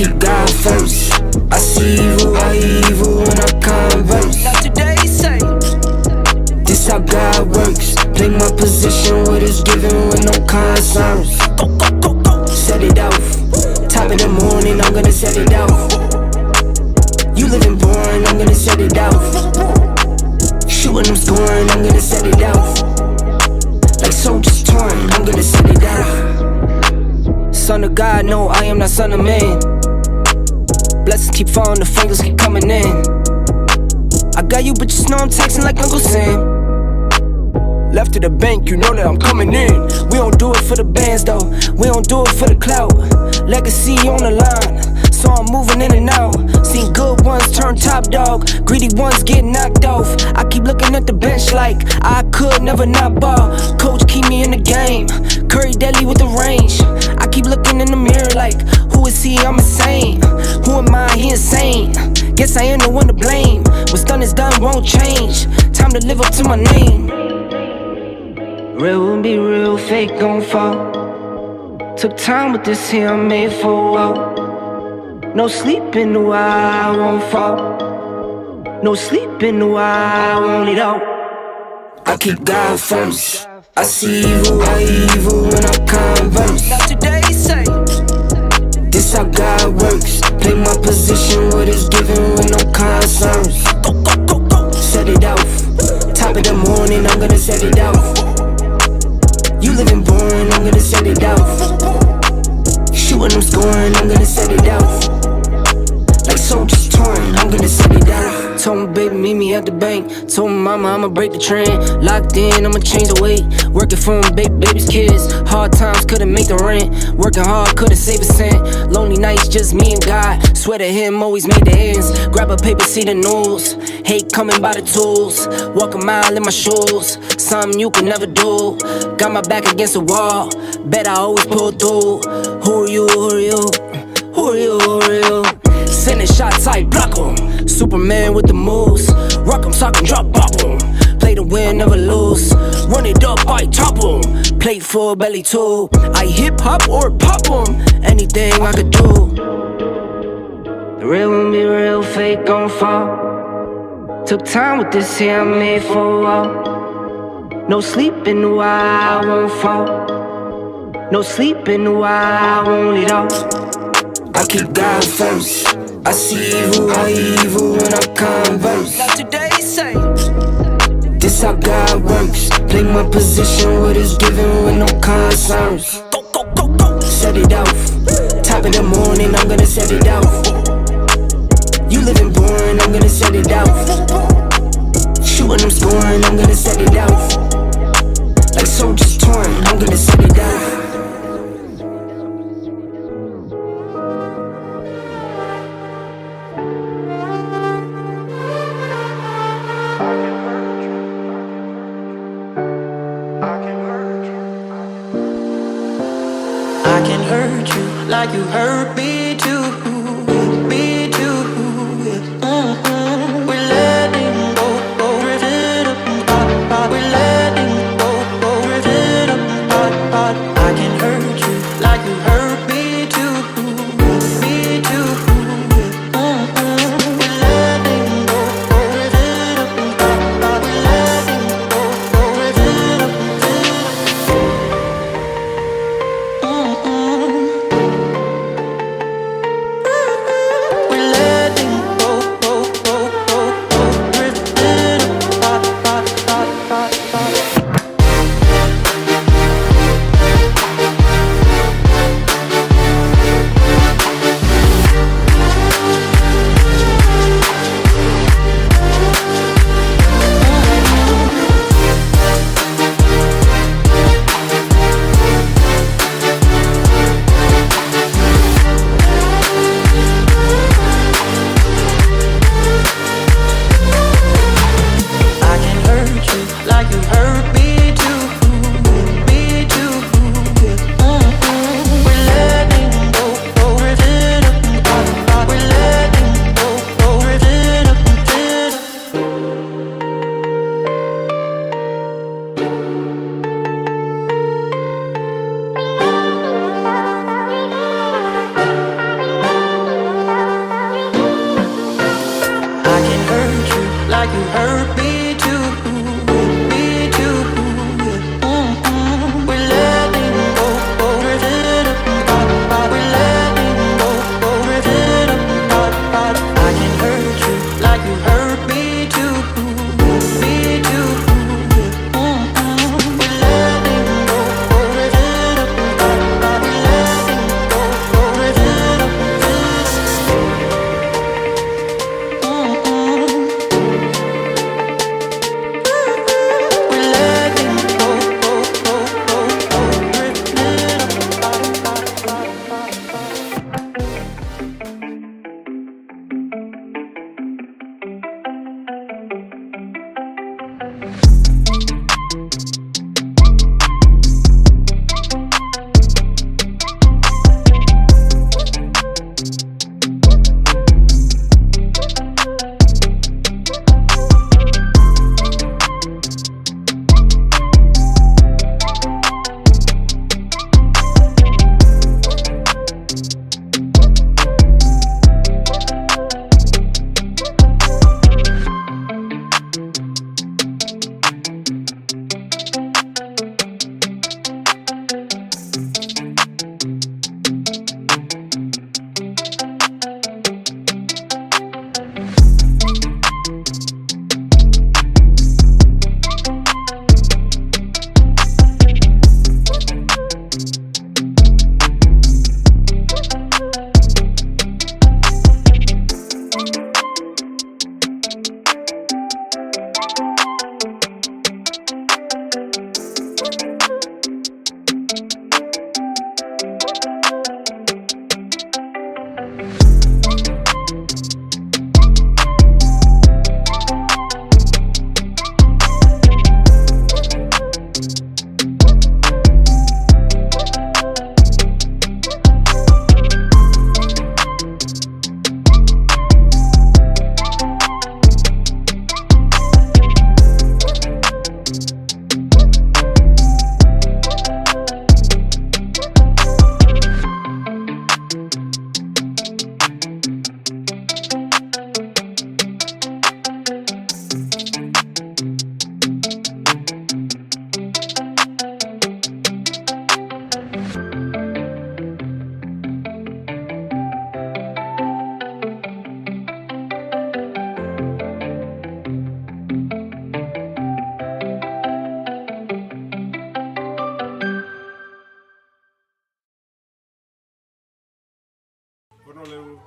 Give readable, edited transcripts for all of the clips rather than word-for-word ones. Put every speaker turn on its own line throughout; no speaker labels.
keep God first. I see evil, when I converse.
Not today, say.
This how God works. Play my position, what is given with no concerns.
Go, go, go, go.
Set it off. Top of the morning, I'm gonna set it off. You living boring, I'm gonna set it off. Shooting, I'm scoring, I'm gonna set it off. Like soldiers torn, I'm gonna set it off. Son of God, no, I am not son of man. Blessings keep falling, the fingers keep coming in. I got you, but just know I'm texting like Uncle Sam. Left to the bank, you know that I'm coming in. We don't do it for the bands though, we don't do it for the clout. Legacy on the line, so I'm moving in and out. Seen good ones turn top dog, greedy ones get knocked off. I keep looking at the bench like I could never not ball. Coach keep me in the game, Curry deadly with the range. I keep looking in the mirror like, who is he? I'm insane. Who am I? He insane. Guess I am the one to blame. What's done is done, won't change. Time to live up to my name. Real will be real, fake gon' fall. Took time with this here, I'm made for a while. No sleep in the while, I won't fall. No sleep in the while, I won't lead out. I keep God first. I see evil, when I converse.
Not today, say.
This how God works. Play my position, what is given with no concerns.
Go, go, go, go.
Set it off. Top of the morning, I'm gonna set it off. You living boring, I'm gonna set it off. Shooting, I'm scoring, I'm gonna set it off. Like soldiers torn, I'm gonna set it off. Told my baby, meet me at the bank. Told my mama, I'ma break the trend. Locked in, I'ma change the weight. Working for my baby's kids. Hard times couldn't make the rent. Working hard couldn't save a cent. Lonely nights, just me and God. Swear to him, always made the ends. Grab a paper, see the news. Hate coming by the tools. Walk a mile in my shoes. Something you could never do. Got my back against the wall. Bet I always pull through. Who are you? Who are you? Who are you? Who are you? Sending shots, I block 'em. Superman with the moves. Rock 'em, sock 'em, drop, bop 'em. Play to win, never lose. Run it up, I top 'em. Play full belly too. I hip hop or pop 'em. Anything I could do. The real won't be real, fake gon' fall. Took time with this here, I made for a while. No sleep in the while, I won't fall. No sleep in the while, I won't lead out. I keep God first. I see evil, when I converse.
Not today, say.
This how God works. Play my position, what is given with no concerns.
Go, go, go, go.
Set it off. Top of the morning, I'm gonna set it off. You living boring, I'm gonna set it off. Shooting, I'm scoring, I'm gonna set it off. Like soldiers torn, I'm gonna set it off.
I can hurt you like you hurt me too, me too. We're letting go, drifting apart. We're letting go, drifting apart. I can hurt you like you hurt me too, me too. We're letting go, drifting apart. We're letting go, drifting apart. hurt me too, me too. We're letting go, we're letting go, we're I can hurt you like you hurt me too, me too. We're letting go, we're letting go, we're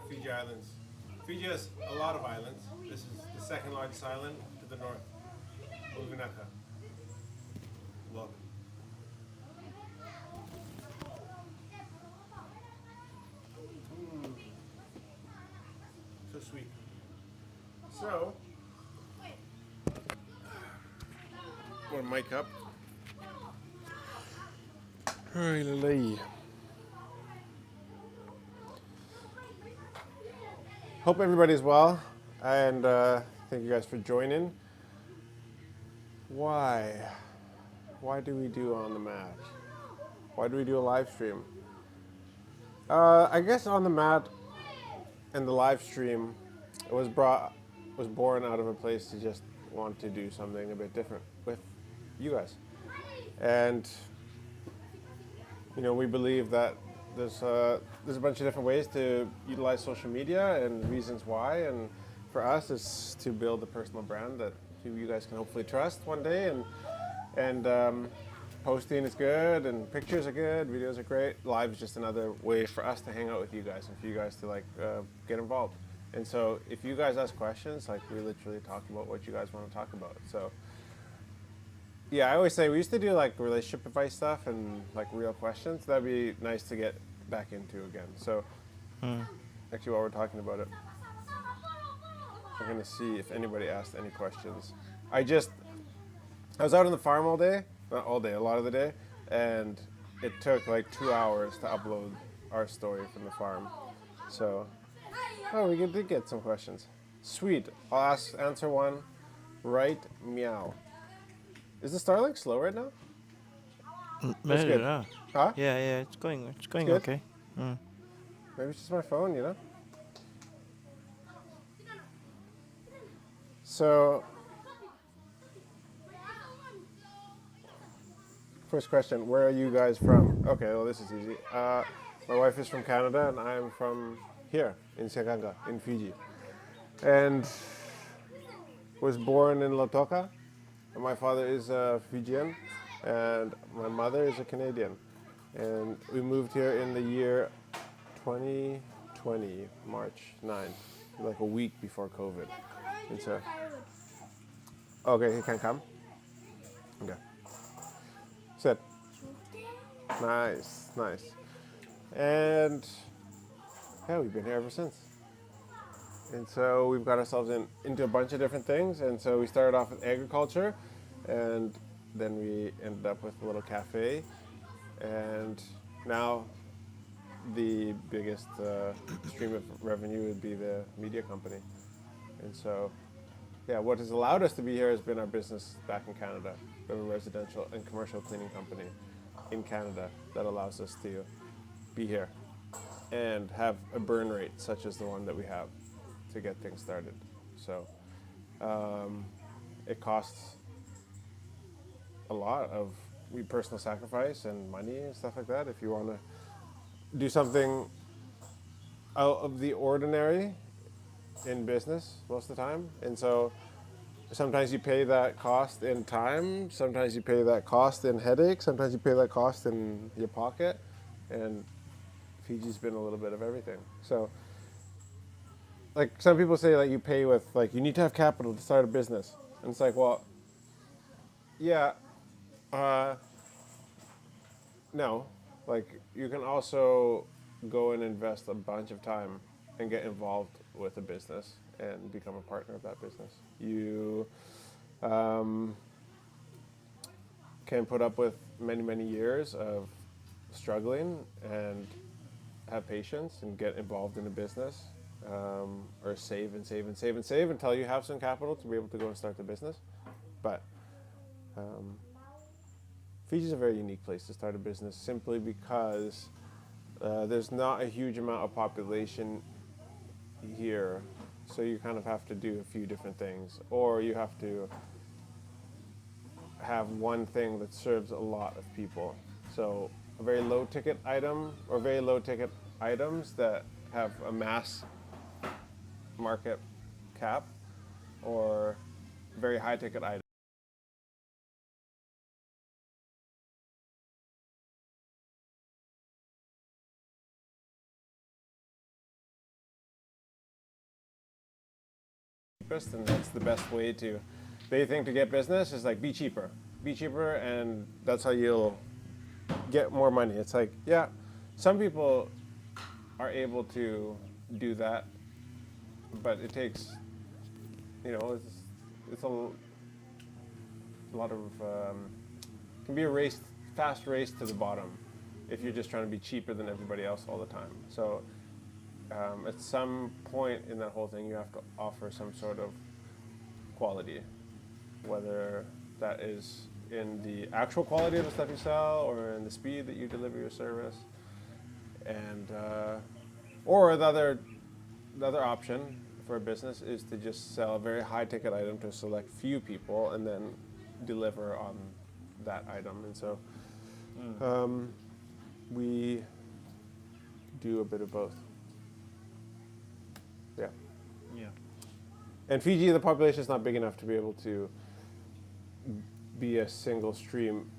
Fiji Islands. Fiji has a lot of islands. This is the second largest island to the north. Ulvinaka. Love it. So sweet. So, want to mic up? Really. Hope everybody's well, and thank you guys for joining. Why do we do On the Mat? Why do we do a live stream? I guess On the Mat and the live stream was born out of a place to just want to do something a bit different with you guys, and we believe that there's a bunch of different ways to utilize social media and reasons why, and for us it's to build a personal brand that you guys can hopefully trust one day, and posting is good, and pictures are good, videos are great. Live is just another way for us to hang out with you guys and for you guys to get involved. And so if you guys ask questions, we literally talk about what you guys want to talk about. So yeah, I always say we used to do relationship advice stuff and real questions. That'd be nice to get back into again. So actually, while we're talking about it, I'm gonna see if anybody asked any questions. I was out on the farm all day, not all day, a lot of the day, and it took 2 hours to upload our story from the farm. So, we did get some questions. Sweet. I'll answer one. Right, meow. Is the Starlink slow right now? That's good. Huh?
Yeah, it's going
good?
okay.
Maybe it's just my phone, So, first question. Where are you guys from? Okay, well, this is easy. My wife is from Canada, and I'm from here in Sekanga, in Fiji. And was born in Lautoka. And my father is a Fijian, and my mother is a Canadian. And we moved here in the year 2020, March 9th, like a week before COVID. And so, okay, he can come. Okay. Sit. Nice, nice. And yeah, we've been here ever since. And so we've got ourselves into a bunch of different things. And so we started off with agriculture, and then we ended up with a little cafe. And now the biggest stream of revenue would be the media company. And so, yeah, what has allowed us to be here has been our business back in Canada. We have a residential and commercial cleaning company in Canada that allows us to be here and have a burn rate such as the one that we have to get things started. So it costs a lot of personal sacrifice and money and stuff like that if you want to do something out of the ordinary in business most of the time. And so sometimes you pay that cost in time, sometimes you pay that cost in headache, sometimes you pay that cost in your pocket, and Fiji's been a little bit of everything. So like some people say, like, you pay with, like, you need to have capital to start a business. And it's like, well, yeah, no. Like, you can also go and invest a bunch of time and get involved with a business and become a partner of that business. You can put up with many, many years of struggling and have patience and get involved in a business, or save and save and save and save until you have some capital to be able to go and start the business. But Fiji is a very unique place to start a business simply because there's not a huge amount of population here. So you kind of have to do a few different things, or you have to have one thing that serves a lot of people. So a very low ticket item or very low ticket items that have a mass market cap, or very high ticket items. And that's the best way to, they think, to get business is like be cheaper, and that's how you'll get more money. It's like, yeah, some people are able to do that, but it takes, it's a lot of, can be a race, fast race to the bottom if you're just trying to be cheaper than everybody else all the time. So at some point in that whole thing, you have to offer some sort of quality, whether that is in the actual quality of the stuff you sell or in the speed that you deliver your service. And or the other option for a business is to just sell a very high ticket item to a select few people and then deliver on that item. And so we do a bit of both. Yeah.
Yeah.
And Fiji, the population is not big enough to be able to be a single stream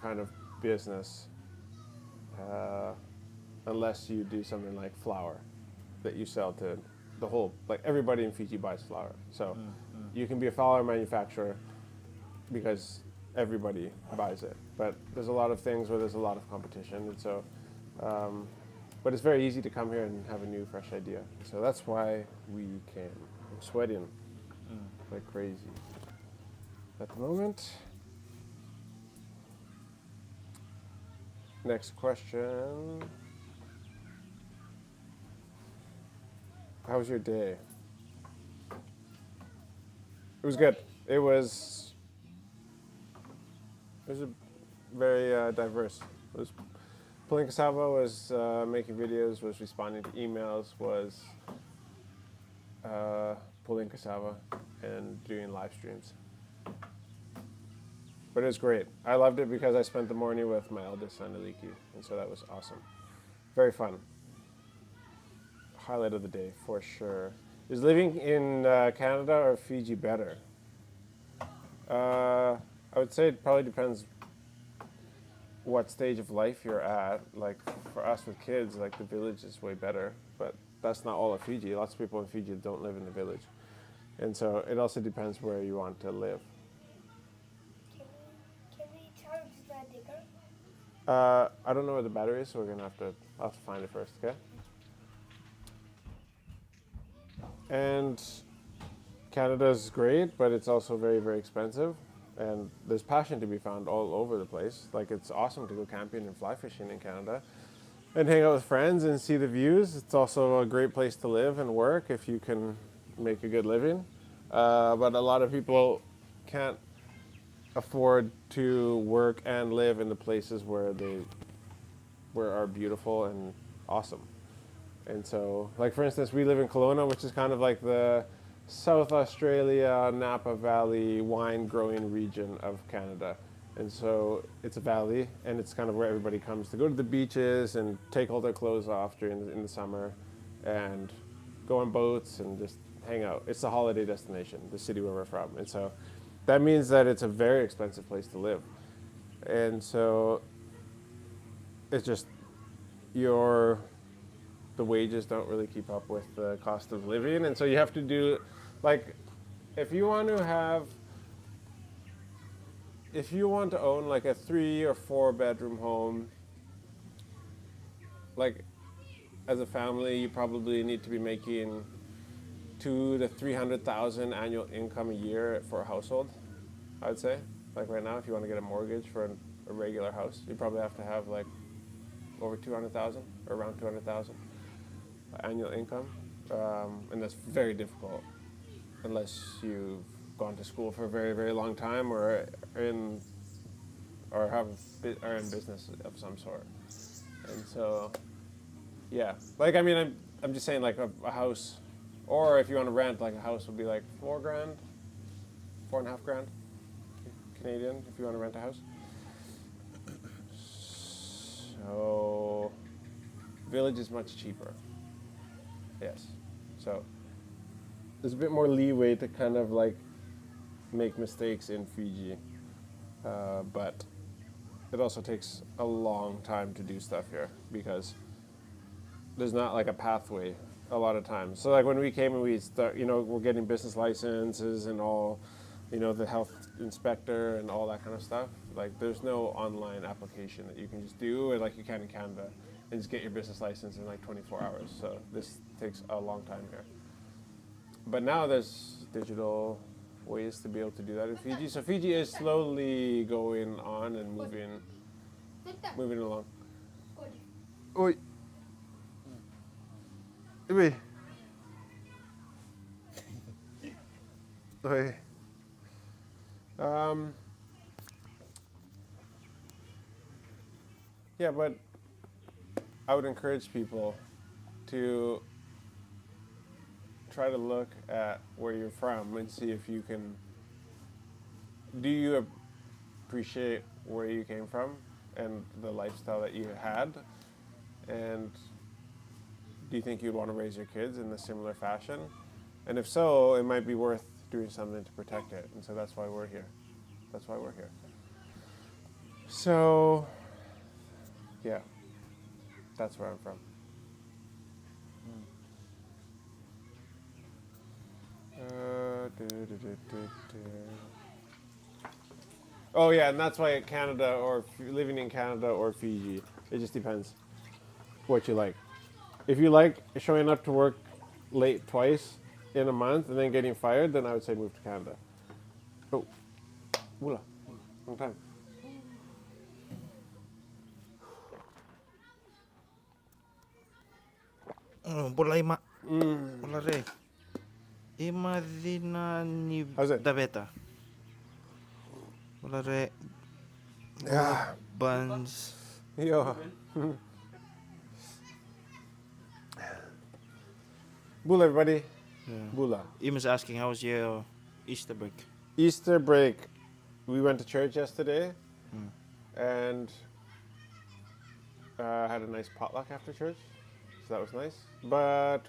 kind of business unless you do something like flour that you sell to the whole, like everybody in Fiji buys flour. So you can be a flour manufacturer because everybody buys it. But there's a lot of things where there's a lot of competition. And so, but it's very easy to come here and have a new, fresh idea. So that's why we came. I'm sweating like crazy at the moment. Next question. How was your day? It was good. It was a very diverse. It was pulling cassava, was making videos, was responding to emails, was pulling cassava and doing live streams. But it was great. I loved it because I spent the morning with my eldest son, Aliki, and so that was awesome. Very fun. Highlight of the day, for sure. Is living in Canada or Fiji better? I would say it probably depends what stage of life you're at. Like for us with kids, like the village is way better, but that's not all of Fiji. Lots of people in Fiji don't live in the village. And so it also depends where you want to live.
Can we charge the digger?
I don't know where the battery is, so I'll have to find it first, okay? And Canada's great, but it's also very, very expensive. And there's passion to be found all over the place. Like it's awesome to go camping and fly fishing in Canada and hang out with friends and see the views. It's also a great place to live and work if you can make a good living. But a lot of people can't afford to work and live in the places where are beautiful and awesome. And so, like for instance, we live in Kelowna, which is kind of like the South Australia, Napa Valley wine growing region of Canada. And so it's a valley, and it's kind of where everybody comes to go to the beaches and take all their clothes off in the summer and go on boats and just hang out. It's a holiday destination, the city where we're from. And so that means that it's a very expensive place to live. And so it's just the wages don't really keep up with the cost of living. And so you have to do, like, if you want to own like a 3 or 4 bedroom home, like as a family, you probably need to be making 200,000 to 300,000 annual income a year for a household, I'd say. Like right now, if you want to get a mortgage for a regular house, you probably have to have like over 200,000 or around 200,000 annual income, and that's very difficult unless you've gone to school for a very, very long time or are in business of some sort. And so, yeah, like I mean, I'm just saying like a house, or if you want to rent, like a house would be like $4,000, $4,500 Canadian if you want to rent a house. So, village is much cheaper. Yes. So, there's a bit more leeway to kind of like make mistakes in Fiji. But it also takes a long time to do stuff here because there's not like a pathway a lot of times. So like when we came and we're getting business licenses and all, the health inspector and all that kind of stuff. Like there's no online application that you can just do like you can in Canada and just get your business license in like 24 hours. So this takes a long time here. But now there's digital ways to be able to do that in Fiji. So Fiji is slowly going on and moving along. Oi. Oi. Oi. Yeah, but I would encourage people to try to look at where you're from and see if you can. Do you appreciate where you came from and the lifestyle that you had? And do you think you'd want to raise your kids in a similar fashion? And if so, it might be worth doing something to protect it. And so that's why we're here. So, yeah, that's where I'm from. Oh yeah, and that's why Canada or living in Canada or Fiji, it just depends what you like. If you like showing up to work late twice in a month and then getting fired, then I would say move to Canada. Oh, wula, long time.
Bola ima. Bola re. Ima dina ni
How's it?
daveta. Bola re.
Yeah.
Buns.
Yo. Bula, everybody.
Yeah.
Bula.
Ima's asking, how was your Easter break?
Easter break we went to church yesterday, and had a nice potluck after church, so that was nice. But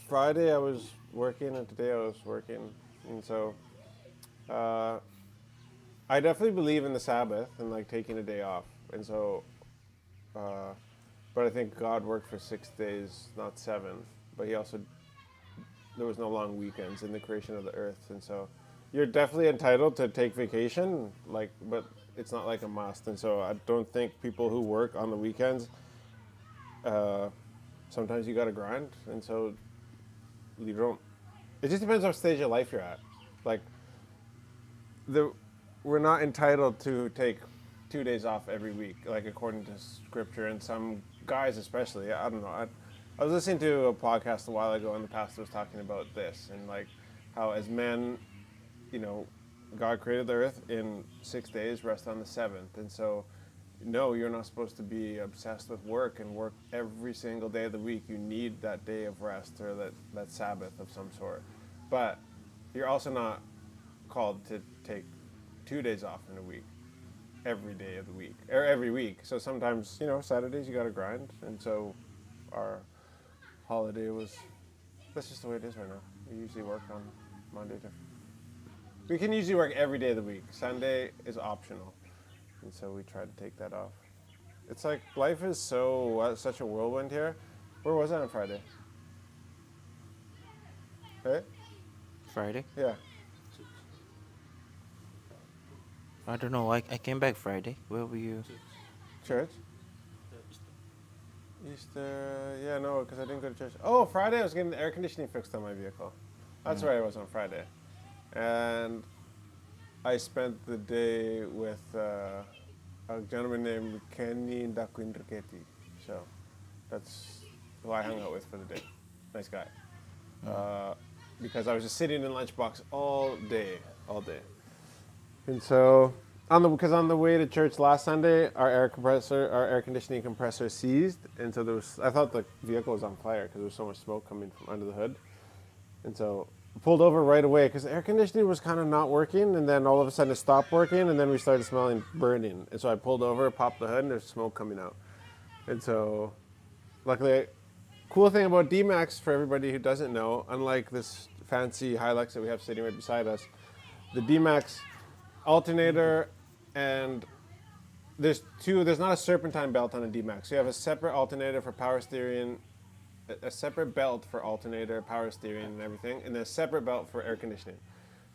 Friday I was working, and today I was working, and so I definitely believe in the Sabbath and like taking a day off, and so. But I think God worked for 6 days, not 7. But He also there was no long weekends in the creation of the earth, and so you're definitely entitled to take vacation, like, but it's not like a must. And so I don't think people who work on the weekends, sometimes you got to grind, and so you don't. It just depends what stage of life you're at. Like, we're not entitled to take 2 days off every week, like according to scripture, and some guys especially. I don't know. I was listening to a podcast a while ago, and the pastor was talking about this, and like how as men, God created the earth in 6 days, rest on the 7th, and so no, you're not supposed to be obsessed with work and work every single day of the week. You need that day of rest or that Sabbath of some sort, but you're also not called to take 2 days off in a week every day of the week or every week. So sometimes Saturdays you got to grind, and so our holiday that's just the way it is right now. We usually work on Monday to we can usually work every day of the week. Sunday is optional, and so we try to take that off. It's like life is such a whirlwind here. Where was I on Friday? Hey?
Friday?
Yeah.
I don't know. I came back Friday. Where were you?
Church? Easter, yeah, no, because I didn't go to church. Oh, Friday I was getting the air conditioning fixed on my vehicle. That's where I was on Friday. And I spent the day with a gentleman named Kenny Dakwindraketi. So that's who I hung out with for the day. Nice guy. Because I was just sitting in lunchbox all day. And so, on the way to church last Sunday, our air conditioning compressor seized, and so I thought the vehicle was on fire because there was so much smoke coming from under the hood, and so I pulled over right away because the air conditioning was kind of not working, and then all of a sudden it stopped working, and then we started smelling burning, and so I pulled over, popped the hood, and there's smoke coming out, and so luckily, cool thing about D-Max for everybody who doesn't know, unlike this fancy Hilux that we have sitting right beside us, the D-Max alternator, and there's not a serpentine belt on a D-Max. So you have a separate alternator for power steering, a separate belt for alternator, power steering, and everything, and then a separate belt for air conditioning.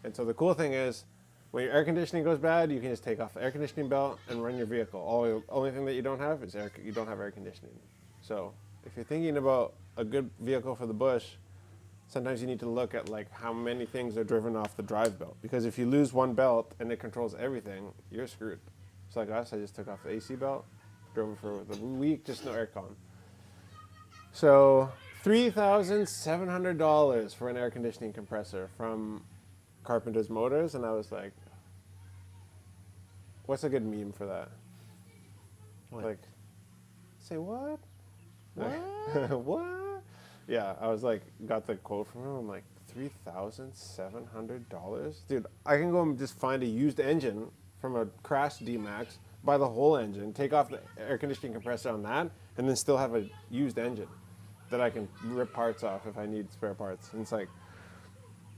And so the cool thing is, when your air conditioning goes bad, you can just take off the air conditioning belt and run your vehicle. Only thing that you don't have is you don't have air conditioning. So if you're thinking about a good vehicle for the bush, sometimes you need to look at like how many things are driven off the drive belt, because if you lose one belt and it controls everything, you're screwed. It's like us. I just took off the AC belt, drove it for the week, just no aircon. So $3,700 for an air conditioning compressor from Carpenter's Motors, and I was like, what's a good meme for that?
What?
Like, say what? What? Yeah, I was like, got the quote from him. I'm like, $3,700? Dude, I can go and just find a used engine from a crashed D-Max, buy the whole engine, take off the air conditioning compressor on that, and then still have a used engine that I can rip parts off if I need spare parts. And it's like,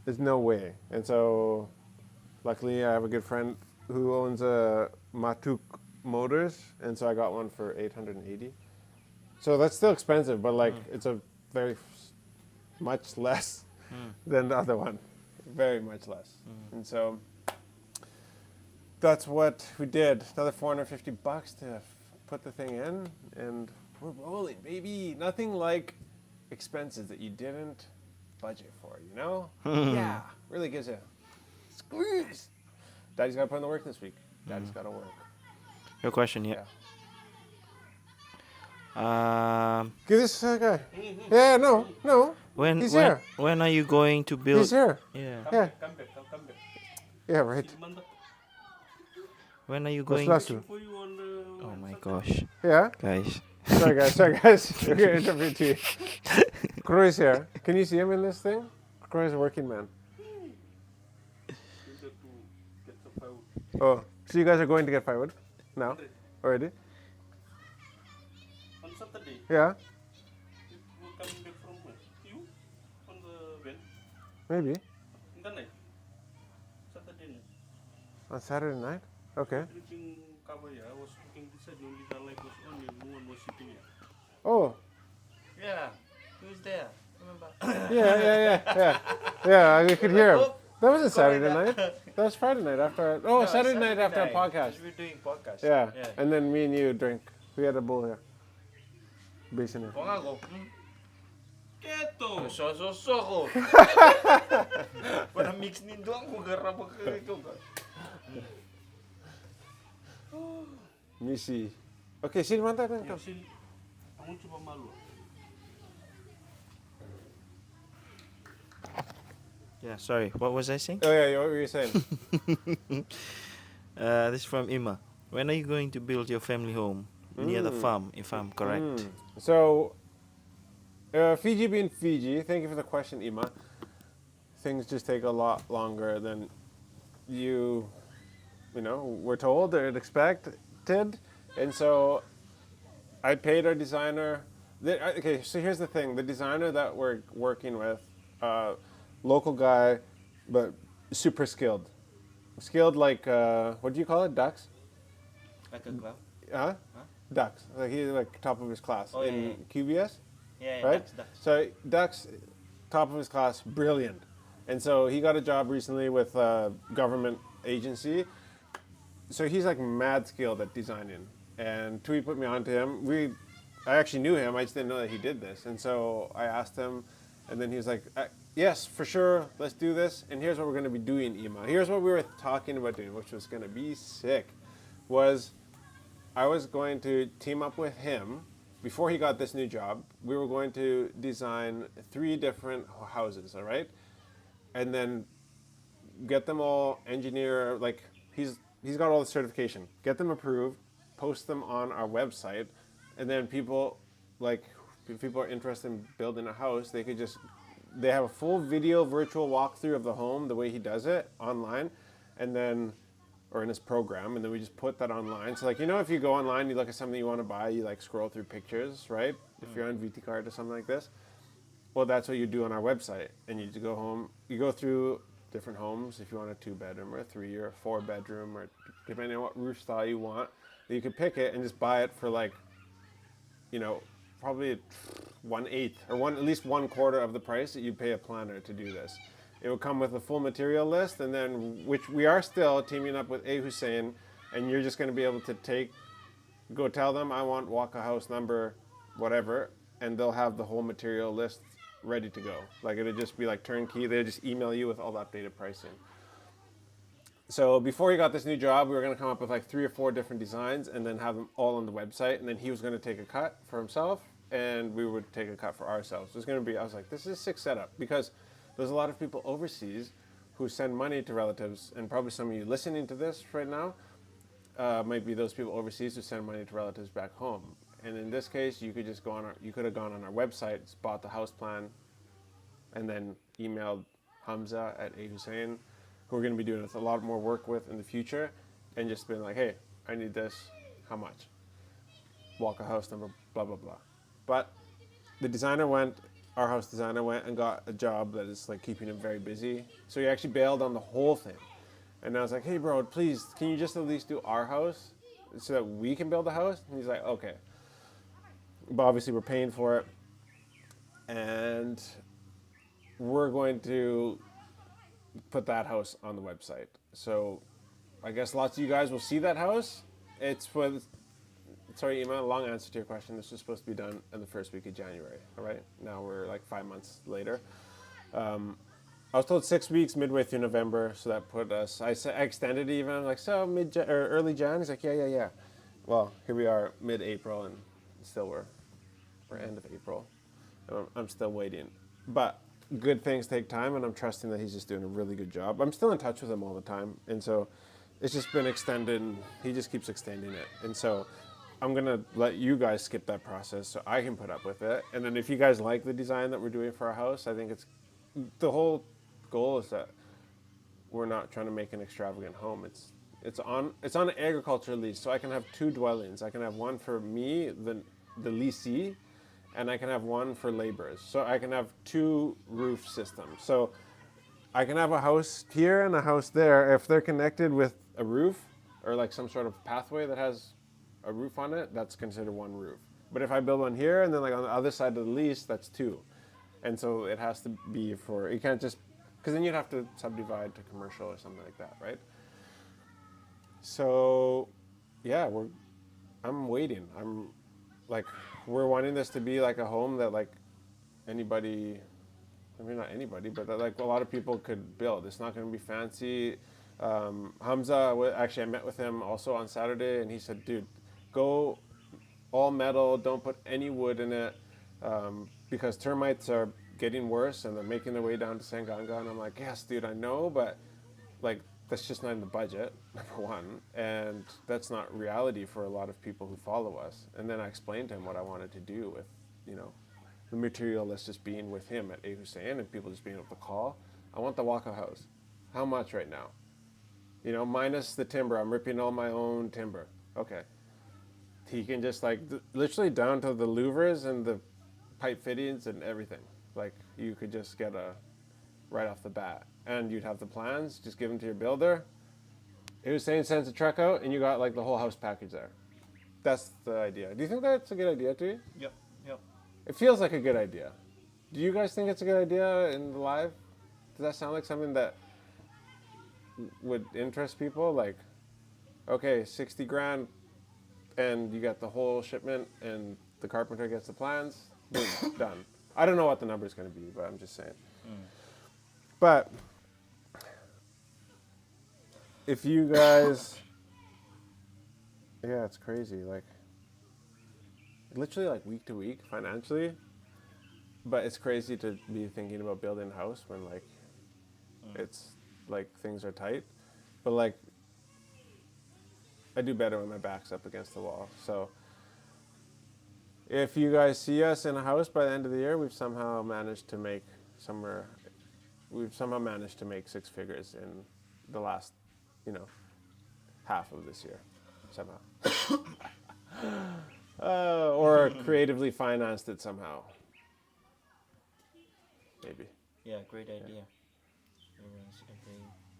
there's no way. And so, luckily, I have a good friend who owns a Matuk Motors, and so I got one for $880. So that's still expensive, but like, it's a very much less than the other one, very much less. And so that's what we did. Another $450 to put the thing in, and we're rolling, baby. Nothing like expenses that you didn't budget for, Yeah, really gives you a squeeze. Daddy's got to put in the work this week. Daddy's got to work.
Your question, yeah.
Give this guy. Yeah, no. He's here.
When are you going to build?
He's here.
Yeah.
Yeah. Yeah, right.
When are you going?
To?
Oh my gosh,
Yeah.
guys.
Sorry, guys. We're gonna interview you. Kroy's here. Can you see him in this thing? Kroy's a working man.
get some firewood.
Oh, so you guys are going to get firewood now? Already?
On Saturday,
Yeah,
you coming back from where? You? On the van?
maybe.
In the night? Saturday night?
On Saturday night? Okay.
Drinking kawaya, I was looking beside, only the light was on and no one was sitting here.
Oh,
Yeah. Who's there? Remember?
yeah, I could hear him. That wasn't Saturday night. That was Friday night after. Oh, Saturday night after our podcast.
We're doing podcast.
Yeah. And then me and you drink. We had a bowl here. Basin
Kung ako,
Keto!
so ko. Para mix nindo ang garap ko ito.
Missy. Okay, sino man tayo?
Yeah, see, I want to pamalo.
Yeah, sorry. What was I saying?
Oh yeah, what were you saying?
This is from Ima. When are you going to build your family home near the farm, if I'm correct?
So, Fiji being Fiji, thank you for the question, Ima. Things just take a lot longer than you were told or expected. And so I paid our designer. Okay, so here's the thing. The designer that we're working with, local guy, but super skilled. Skilled like, what do you call it? Ducks?
Like a club?
Huh? Ducks. Like he's like top of his class
Oh,
in
yeah,
QBS.
Yeah,
Right?
that's
So Ducks, top of his class, brilliant. And so he got a job recently with a government agency. So he's like mad skilled at designing. And Tui put me on to him. I actually knew him, I just didn't know that he did this. And so I asked him, and then he was like, yes, for sure, let's do this. And here's what we're going to be doing, Ima. Here's what we were talking about doing, which was going to be sick, was I was going to team up with him. Before he got this new job, we were going to design 3 different houses, all right? And then get them all engineer, like he's got all the certification. Get them approved, post them on our website, and then people, like, if people are interested in building a house, they have a full video virtual walkthrough of the home, the way he does it online, and then, or in his program, and then we just put that online. So like, if you go online, you look at something you want to buy, you like scroll through pictures, right? If you're on VT card or something like this, well, that's what you do on our website. And you go home, you go through different homes, if you want a 2-bedroom or a 3 or a 4-bedroom, or depending on what roof style you want, you could pick it and just buy it for like, probably 1/8 or at least 1/4 of the price that you'd pay a planner to do this. It would come with a full material list, and then, which we are still teaming up with A. Hussein, and you're just going to be able to go tell them, I want Waka House number, whatever, and they'll have the whole material list ready to go. Like, it'll just be like turnkey. They'll just email you with all the updated pricing. So before he got this new job, we were going to come up with like 3 or 4 different designs and then have them all on the website. And then he was going to take a cut for himself, and we would take a cut for ourselves. It was going to be, I was like, this is a sick setup, because there's a lot of people overseas who send money to relatives, and probably some of you listening to this right now might be those people overseas who send money to relatives back home. And in this case, you could just you could have gone on our website, bought the house plan, and then emailed Hamza at A. Hussein, who we're going to be doing a lot more work with in the future, and just been like, hey, I need this, how much? Walk a house number, blah, blah, blah. But our house designer went and got a job that is like keeping him very busy. So he actually bailed on the whole thing. And I was like, hey bro, please, can you just at least do our house so that we can build a house? And he's like, okay. But obviously we're paying for it. And we're going to put that house on the website. So I guess lots of you guys will see that house. Sorry, Ima, long answer to your question. This was supposed to be done in the first week of January. All right, now we're like 5 months later. I was told 6 weeks midway through November, so that put us. I extended it even. I was like, so early Jan. He's like, yeah. Well, here we are, mid-April, and still we're end of April. I'm still waiting, but good things take time, and I'm trusting that he's just doing a really good job. I'm still in touch with him all the time, and so it's just been extended, and he just keeps extending it, and so I'm gonna let you guys skip that process so I can put up with it. And then if you guys like the design that we're doing for our house, I think the whole goal is that we're not trying to make an extravagant home. It's on an agricultural lease, so I can have 2 dwellings. I can have one for me, the leasee, and I can have one for laborers. So I can have 2 roof systems. So I can have a house here and a house there. If they're connected with a roof or like some sort of pathway that has a roof on it, that's considered 1 roof. But if I build one here and then like on the other side of the lease, that's 2. And so it has to be for, you can't just, because then you'd have to subdivide to commercial or something like that, right? So yeah, I'm waiting. We're wanting this to be like a home that like anybody, I mean not anybody, but that like a lot of people could build. It's not going to be fancy. Hamza, actually I met with him also on Saturday, and he said, dude, go all metal, don't put any wood in it, because termites are getting worse and they're making their way down to Sanganga. And I'm like, yes, dude, I know, but like that's just not in the budget, number one, and that's not reality for a lot of people who follow us. And then I explained to him what I wanted to do with, the material that's just being with him at A Hussein and people just being able to call. I want the walk-up house. How much right now? Minus the timber. I'm ripping all my own timber. Okay. He can just literally down to the louvers and the pipe fittings and everything. Like you could just get right off the bat. And you'd have the plans, just give them to your builder. A Hussein sends a truck out and you got like the whole house package there. That's the idea. Do you think that's a good idea to you?
Yep.
It feels like a good idea. Do you guys think it's a good idea in the live? Does that sound like something that would interest people? Like, okay, 60 grand and you got the whole shipment and the carpenter gets the plans, boom, done. I don't know what the number is going to be, but I'm just saying. But if you guys, yeah, it's crazy. Like, literally like week to week financially, but it's crazy to be thinking about building a house when like it's like things are tight. But like I do better when my back's up against the wall. So if you guys see us in a house by the end of the year, we've somehow managed to make 6 figures in the last, half of this year, somehow. Or creatively financed it somehow. Maybe.
Yeah, great idea.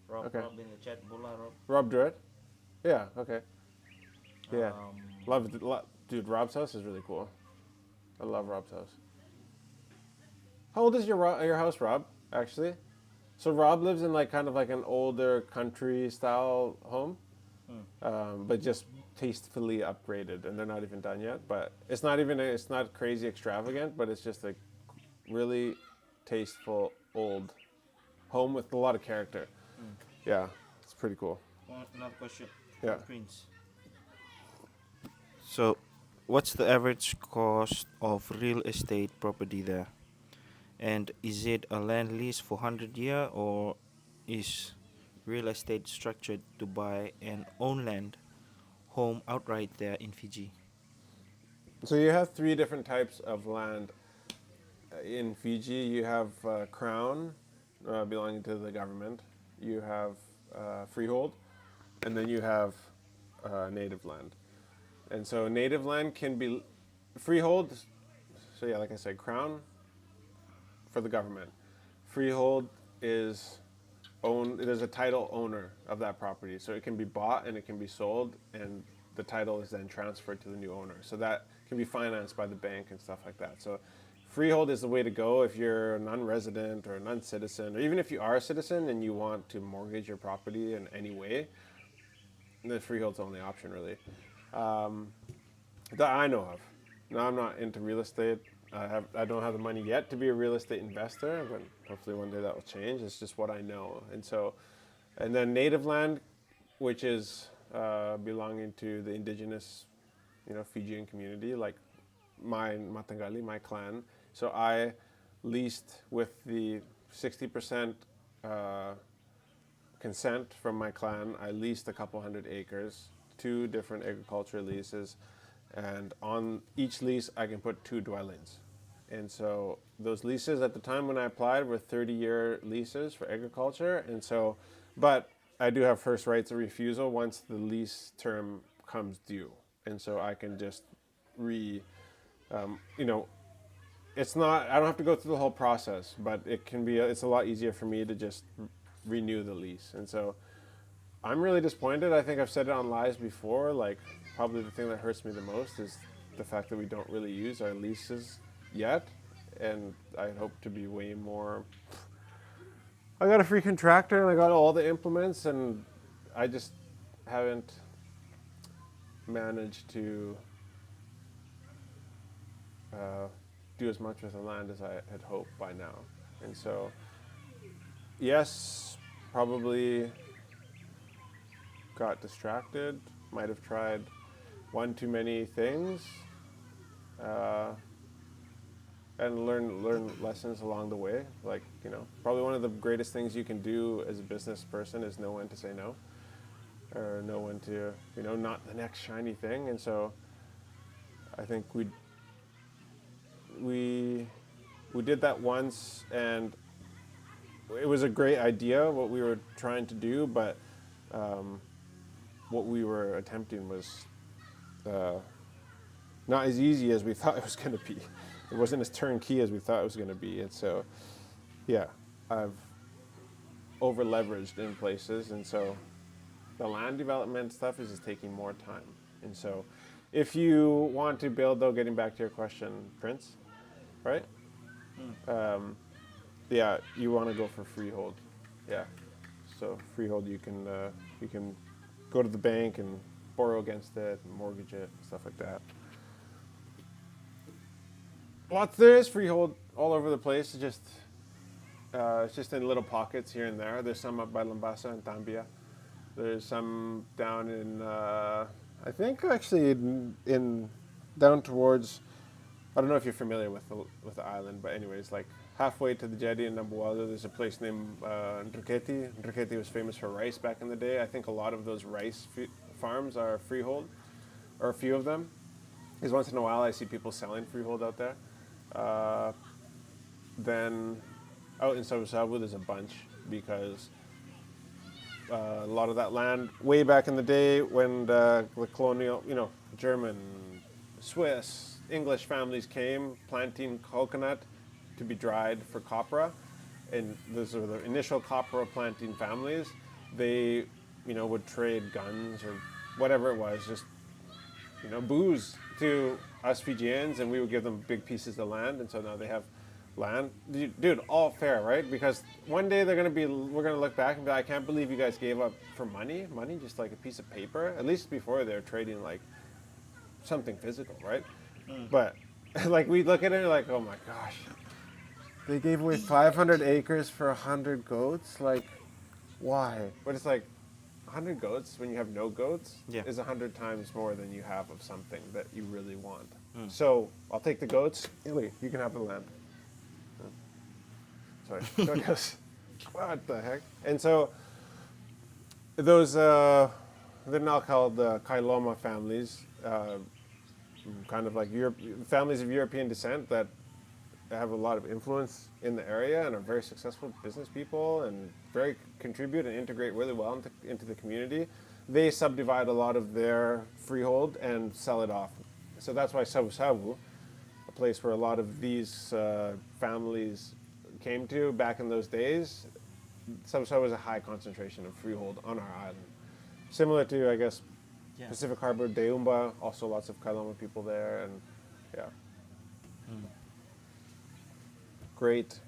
Rob,
Okay.
Rob in the chat, Bola, Rob.
Rob drew it? Yeah, okay. Yeah. Dude, Rob's house is really cool. I love Rob's house. How old is your house, Rob, actually? So Rob lives in like kind of like an older country style home, but just tastefully upgraded, and they're not even done yet. But it's not crazy extravagant, but it's just a really tasteful old home with a lot of character. Yeah, it's pretty cool.
Another question.
Yeah.
Prince. So, what's the average cost of real estate property there? And is it a land lease for 100 year, or is real estate structured to buy and own land home outright there in Fiji?
So you have 3 different types of land in Fiji. You have crown, belonging to the government. You have freehold, and then you have native land. And so native land can be freehold. So yeah, like I said, crown for the government. Freehold is owned. There's a title owner of that property, so it can be bought and it can be sold, and the title is then transferred to the new owner. So that can be financed by the bank and stuff like that. So freehold is the way to go if you're a non-resident or a non-citizen, or even if you are a citizen and you want to mortgage your property in any way. The freehold's the only option, really, that I know of. Now, I'm not into real estate. I don't have the money yet to be a real estate investor, but hopefully one day that will change. It's just what I know. And then native land, which is belonging to the indigenous, Fijian community, like my Matangali, my clan. So I leased with the 60% consent from my clan. I leased a couple hundred acres, 2 different agriculture leases, and on each lease I can put 2 dwellings. And so those leases at the time when I applied were 30-year leases for agriculture, and so But I do have first rights of refusal once the lease term comes due, and so I can just it's not. I don't have to go through the whole process, but it can be. It's a lot easier for me to just renew the lease, and so I'm really disappointed. I think I've said it on lives before. Like, probably the thing that hurts me the most is the fact that we don't really use our leases yet, and I hope to be way more. I got a freaking tractor and I got all the implements, and I just haven't managed to do as much with the land as I had hoped by now. And so, yes, probably got distracted, might have tried one too many things, and learn lessons along the way. Like, probably one of the greatest things you can do as a business person is know when to say no, or know when to, not the next shiny thing. And so I think we did that once, and it was a great idea what we were trying to do, but what we were attempting was not as easy as we thought it was going to be. It wasn't as turnkey as we thought it was going to be. And so, yeah, I've over leveraged in places, and so the land development stuff is just taking more time. And so if you want to build, though, getting back to your question, Prince, right? Yeah, you want to go for freehold. Yeah. So freehold, you can go to the bank and borrow against it, and mortgage it, and stuff like that. There is freehold all over the place. It's just in little pockets here and there. There's some up by Lambasa and Tambia. There's some down in, I think actually in down towards, I don't know if you're familiar with the island, but anyways, like halfway to the jetty in Nambuala, there's a place named Nriketi. Nriketi was famous for rice back in the day. I think a lot of those rice farms are freehold, or a few of them. Because once in a while I see people selling freehold out there. Then out in Sabu there's a bunch, because a lot of that land way back in the day when the colonial, German, Swiss, English families came planting coconut to be dried for copra, and those are the initial copra planting families. They, would trade guns or whatever it was, just, booze to us Fijians, and we would give them big pieces of land, and so now they have land. Dude, all fair, right? Because one day we're gonna look back and be like, I can't believe you guys gave up for money, just like a piece of paper. At least before they were trading like something physical, right? But like we look at it like, oh my gosh, they gave away 500 acres for 100 goats. Like, why? But it's like 100 goats when you have no goats is 100 times more than you have of something that you really want. So I'll take the goats. Illy, you can have the land. Sorry. What the heck? And so those they're now called the Kailoma families, kind of like families of European descent that have a lot of influence in the area and are very successful business people and contribute and integrate really well into the community. They subdivide a lot of their freehold and sell it off. So that's why Sabu, a place where a lot of these families came to back in those days, Sabu was a high concentration of freehold on our island. Similar to, I guess, Pacific Harbor, Deumba, also lots of Kailoma people there, and yeah. Great.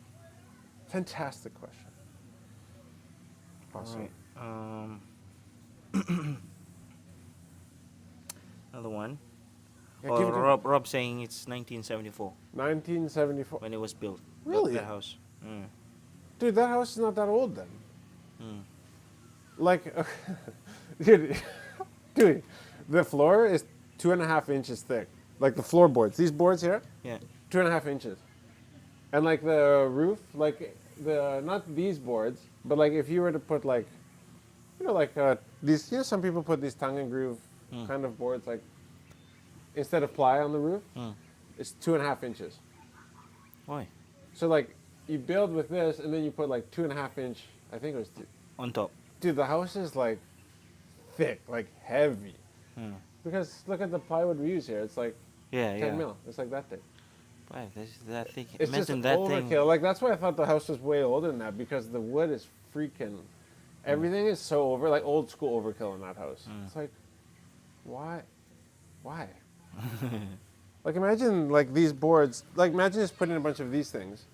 Fantastic question. Awesome.
Right. Another one.
Yeah, give it to-
Rob saying it's 1974
1974.
when it was built.
Really?
The house.
Dude, that house is not that old then. Like, dude, the floor is 2.5 inches thick. Like the floorboards. These boards here,
Yeah.
2.5 inches. And like the roof, like not these boards, but like if you were to put like, these, some people put these tongue and groove kind of boards, like instead of ply on the roof, it's 2.5 inches.
Why?
So like you build with this, and then you put like 2.5 inch, I think it was
On top.
dude, the house is like thick, like heavy. Because look at the plywood we use here. It's like
Yeah,
10
yeah.
mil. It's like that thing.
Wow, that's that thing.
It's just
Imagine that
overkill.
thing.
Like that's why I thought the house was way older than that, because the wood is freaking. Everything is so over, like old school overkill in that house. It's like, why? Like imagine like these boards. Like imagine just putting a bunch of these things,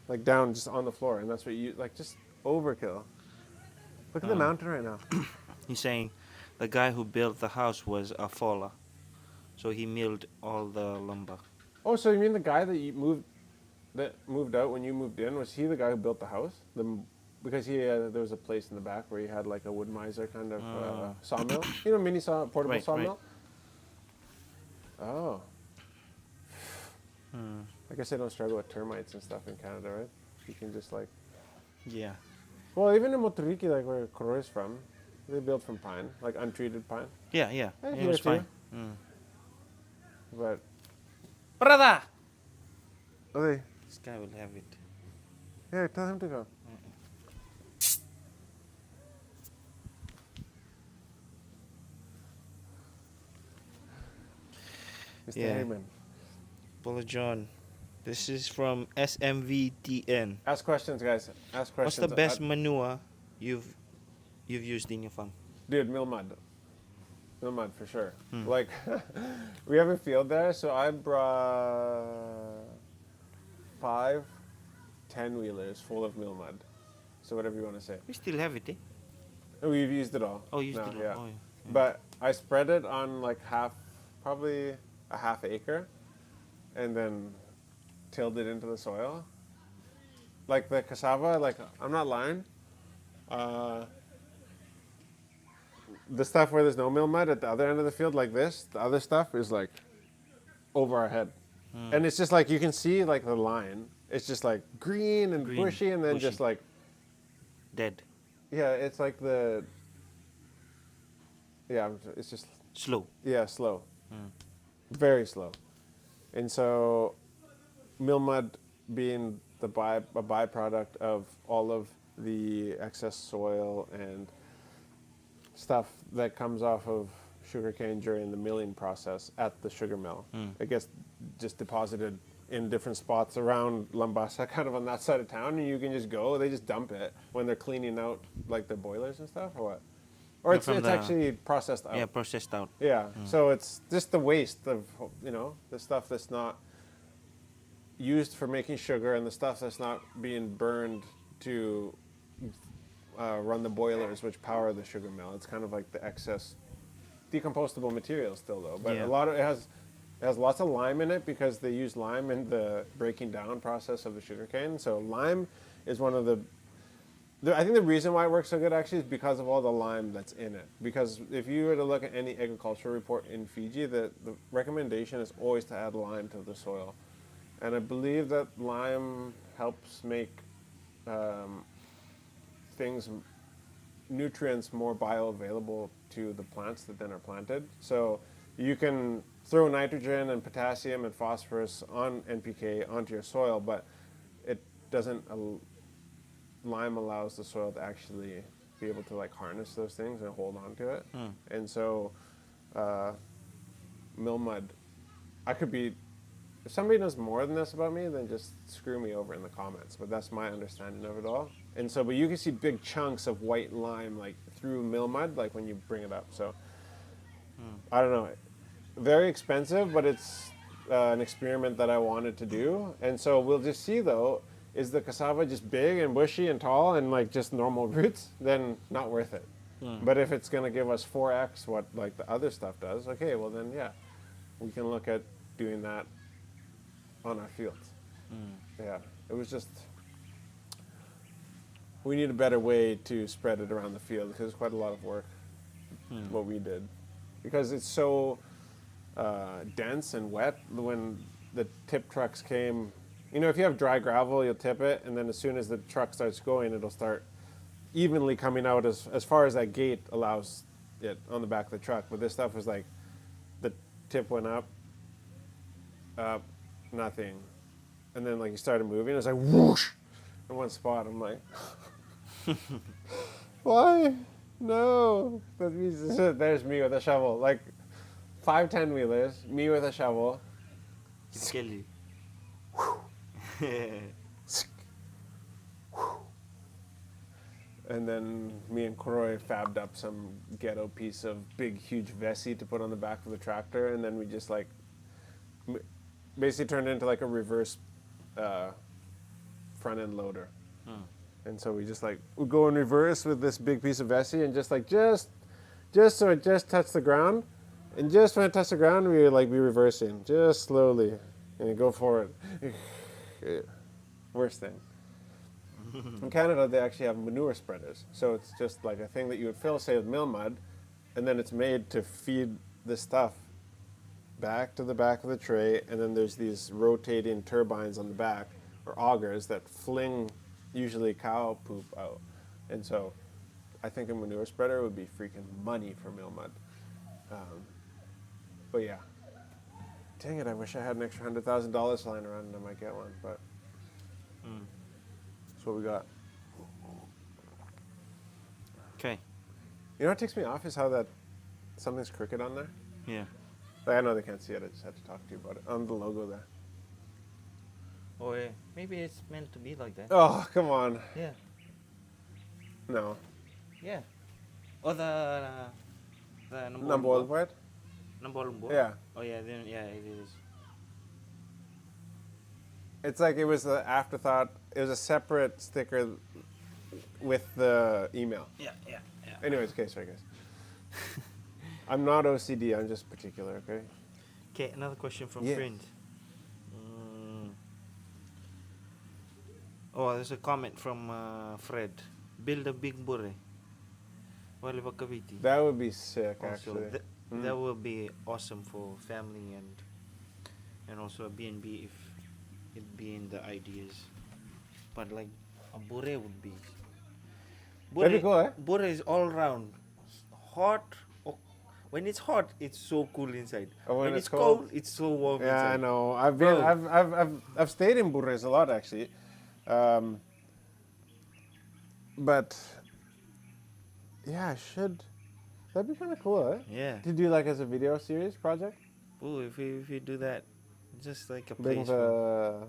like down just on the floor, and that's what you like. Just overkill. Look at the mountain right now.
He's saying the guy who built the house was a faller, so he milled all the lumber.
Oh, so you mean the guy that moved out when you moved in? Was he the guy who built the house? Because there was a place in the back where he had like a wood miser kind of sawmill. You know, portable
Right,
sawmill. Oh. I guess they don't struggle with termites and stuff in Canada, right? You can just like.
Yeah.
Well, even in Moturiki, like where Koroy is from, they build from pine, like untreated pine.
Yeah, yeah.
Eh,
It
here
was
too.
fine.
But
Brother!
okay,
This guy will have it.
yeah, tell him to go. Mr.
Yeah.
Heyman.
Paula John. This is from SMVTN.
Ask questions, guys. Ask
What's
questions.
the best manure you've used in your farm?
Dude, mill mud. Mill mud for sure. Like, we have a field there, so I brought 5 10-wheelers full of mill mud. So whatever you want to say.
We still have it, eh?
We've used it all.
Oh, you
now,
still
yeah.
Oh, yeah.
But I spread it on like probably a half acre, and then tilled it into the soil. Like the cassava, like I'm not lying. The stuff where there's no mill mud at the other end of the field, like this, the other stuff is like over our head. And it's just like you can see like the line. It's just like green and
Green,
bushy, and then
bushy.
just like,
Dead.
yeah, it's like it's just
Slow.
yeah, slow. Very slow. And so mill mud being a byproduct of all of the excess soil and stuff that comes off of sugarcane during the milling process at the sugar mill. It gets just deposited in different spots around Lambasa, kind of on that side of town, and you can just go. They just dump it when they're cleaning out like the boilers and stuff, or what? Or
Yeah,
it's
from the-
actually processed out.
Yeah, processed out.
Yeah. So it's just the waste of, the stuff that's not used for making sugar and the stuff that's not being burned to run the boilers which power the sugar mill. It's kind of like the excess decompostable material still though. But
Yeah.
a lot of it has lots of lime in it because they use lime in the breaking down process of the sugarcane. So lime is one of I think the reason why it works so good actually is because of all the lime that's in it. Because if you were to look at any agricultural report in Fiji, the recommendation is always to add lime to the soil. And I believe that lime helps make nutrients more bioavailable to the plants that then are planted. So you can throw nitrogen and potassium and phosphorus on NPK onto your soil, but it doesn't. Lime allows the soil to actually be able to like harness those things and hold on to it. And so mill mud, if somebody knows more than this about me, then just screw me over in the comments. But that's my understanding of it all. And so, but you can see big chunks of white lime like through mill mud, like when you bring it up. So I don't know, very expensive, but it's an experiment that I wanted to do. And so we'll just see though, is the cassava just big and bushy and tall and like just normal roots? Then not worth it. But if it's gonna give us 4x what like the other stuff does, okay, well then yeah, we can look at doing that on our fields. Yeah, it was just, we need a better way to spread it around the field because it's quite a lot of work, what we did. Because it's so dense and wet. When the tip trucks came, if you have dry gravel, you'll tip it, and then as soon as the truck starts going, it'll start evenly coming out as far as that gate allows it on the back of the truck. But this stuff was like, the tip went up, nothing. And then like you started moving, it was like whoosh in one spot. I'm like, Why? No. That means there's me with a shovel. Like 5 10-wheelers, me with a shovel.
Kelly.
And then me and Kroy fabbed up some ghetto piece of big, huge Vessi to put on the back of the tractor, and then we just like basically turned it into like a reverse front end loader. And so we just like would go in reverse with this big piece of Vessi, and just so it just touched the ground, and just when it touched the ground, we would like be reversing just slowly, and you go forward. Worst thing. In Canada, they actually have manure spreaders. So it's just like a thing that you would fill, say, with mill mud, and then it's made to feed the stuff back to the back of the tray, and then there's these rotating turbines on the back, or augers, that fling usually cow poop out. And so I think a manure spreader would be freaking money for mill mud. But yeah. Dang it, I wish I had an extra $100,000 lying around and I might get one, but that's what we got.
Okay.
You know what takes me off is how that something's crooked on there.
Yeah.
Like, I know they can't see it, I just had to talk to you about it. On the logo there.
Oh yeah. Maybe it's meant to be like that.
Oh, come on.
Yeah.
No.
Yeah. Oh the
Number one part?
Number one.
Yeah.
Oh yeah. Then yeah, it is.
It's like it was an afterthought. It was a separate sticker with the email.
Yeah.
Anyways, okay, sorry guys. I'm not OCD, I'm just particular, okay?
Okay, another question from
Yes.
friend. Oh, there's a comment from Fred. Build a big bure. Wale Bakaviti.
That would be sick,
Also,
actually.
that will be awesome for family and also a B&B if it be in the ideas. But like a bure would be.
That'd be cool, eh?
Bure is all round. Hot. When it's hot, it's so cool inside.
Oh, when
it's
it's cold?
it's so warm
Yeah,
inside.
I know. I've been,
Bro.
I've stayed in Burres a lot, actually. But yeah, I should. That'd be kind of cool, eh?
Yeah.
To do like as a video series project.
Oh, if you do that, just like a
Bring
place. For,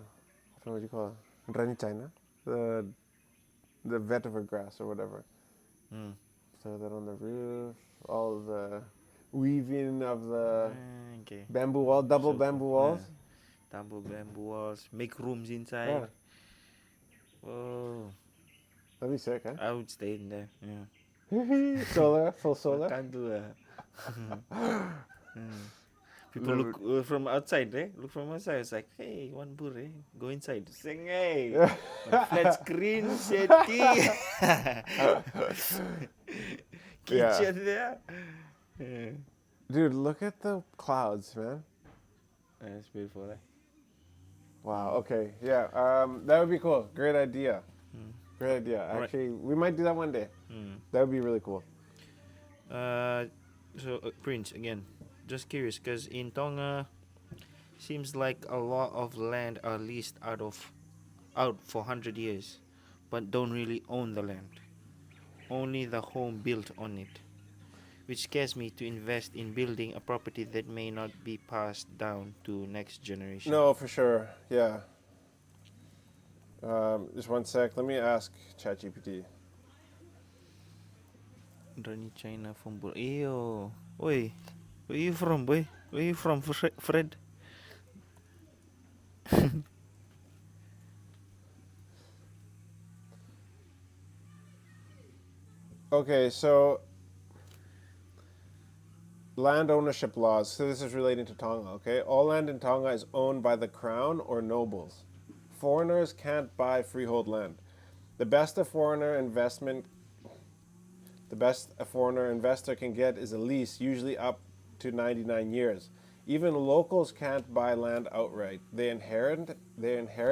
what do you call it? Rani China, the vetiver grass or whatever.
mm.
Throw that on the roof. All of the weaving of the
Okay.
bamboo wall, double
So,
bamboo walls.
Double bamboo walls. Make rooms inside.
Yeah,
Oh,
that'd be sick, eh?
I would stay in there. Yeah.
Solar, full solar.
Can't do that. People look from outside, eh? Look from outside. It's like, hey, one bure, go inside. Sing, hey, flat screen, setting, kitchen there. Yeah.
Dude, look at the clouds, man.
That's beautiful, eh?
Wow. Okay. Yeah. That would be cool. Great idea. Great idea.
Alright.
Actually, we might do that one day. That would be really cool.
Prince again. Just curious, cause in Tonga, seems like a lot of land are leased out for 100 years, but don't really own the land. Only the home built on it, which scares me to invest in building a property that may not be passed down to next generation.
No, for sure. Yeah. Just one sec. Let me ask ChatGPT.
Rani China from Eyo. Oi, where you from, boy? Where you from, Fred?
Okay, so land ownership laws. So this is relating to Tonga, okay? All land in Tonga is owned by the crown or nobles. Foreigners can't buy freehold land. The best a foreigner investor can get is a lease, usually up to 99 years. Even locals can't buy land outright. They inherit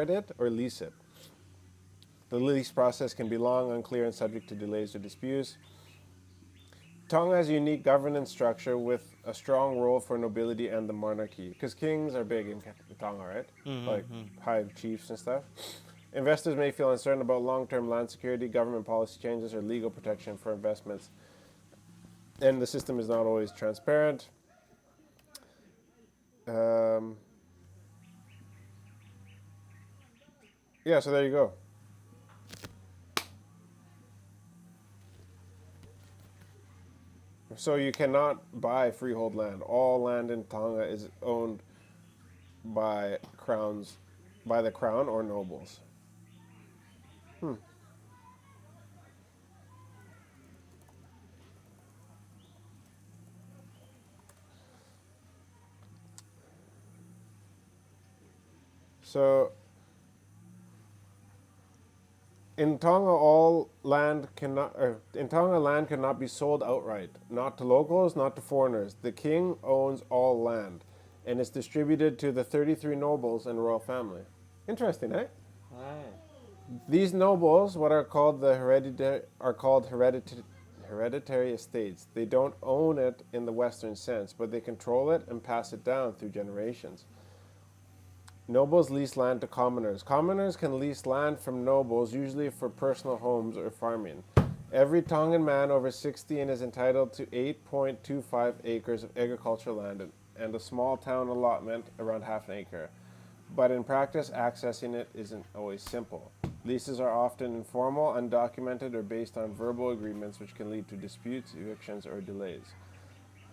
it or lease it. The lease process can be long, unclear, and subject to delays or disputes. Tonga has a unique governance structure with a strong role for nobility and the monarchy. Because kings are big in Tonga, right? Like high chiefs and stuff. Investors may feel uncertain about long-term land security, government policy changes, or legal protection for investments. And the system is not always transparent. Yeah, so there you go. So you cannot buy freehold land. All land in Tonga is owned by the crown or nobles. So in Tonga, land cannot be sold outright, not to locals, not to foreigners. The king owns all land, and it's distributed to the 33 nobles and royal family. Interesting, eh? These nobles, what are called hereditary estates. They don't own it in the Western sense, but they control it and pass it down through generations. Nobles lease land to commoners. Commoners can lease land from nobles, usually for personal homes or farming. Every Tongan man over 16 is entitled to 8.25 acres of agricultural land and a small town allotment around half an acre. But in practice, accessing it isn't always simple. Leases are often informal, undocumented, or based on verbal agreements, which can lead to disputes, evictions, or delays.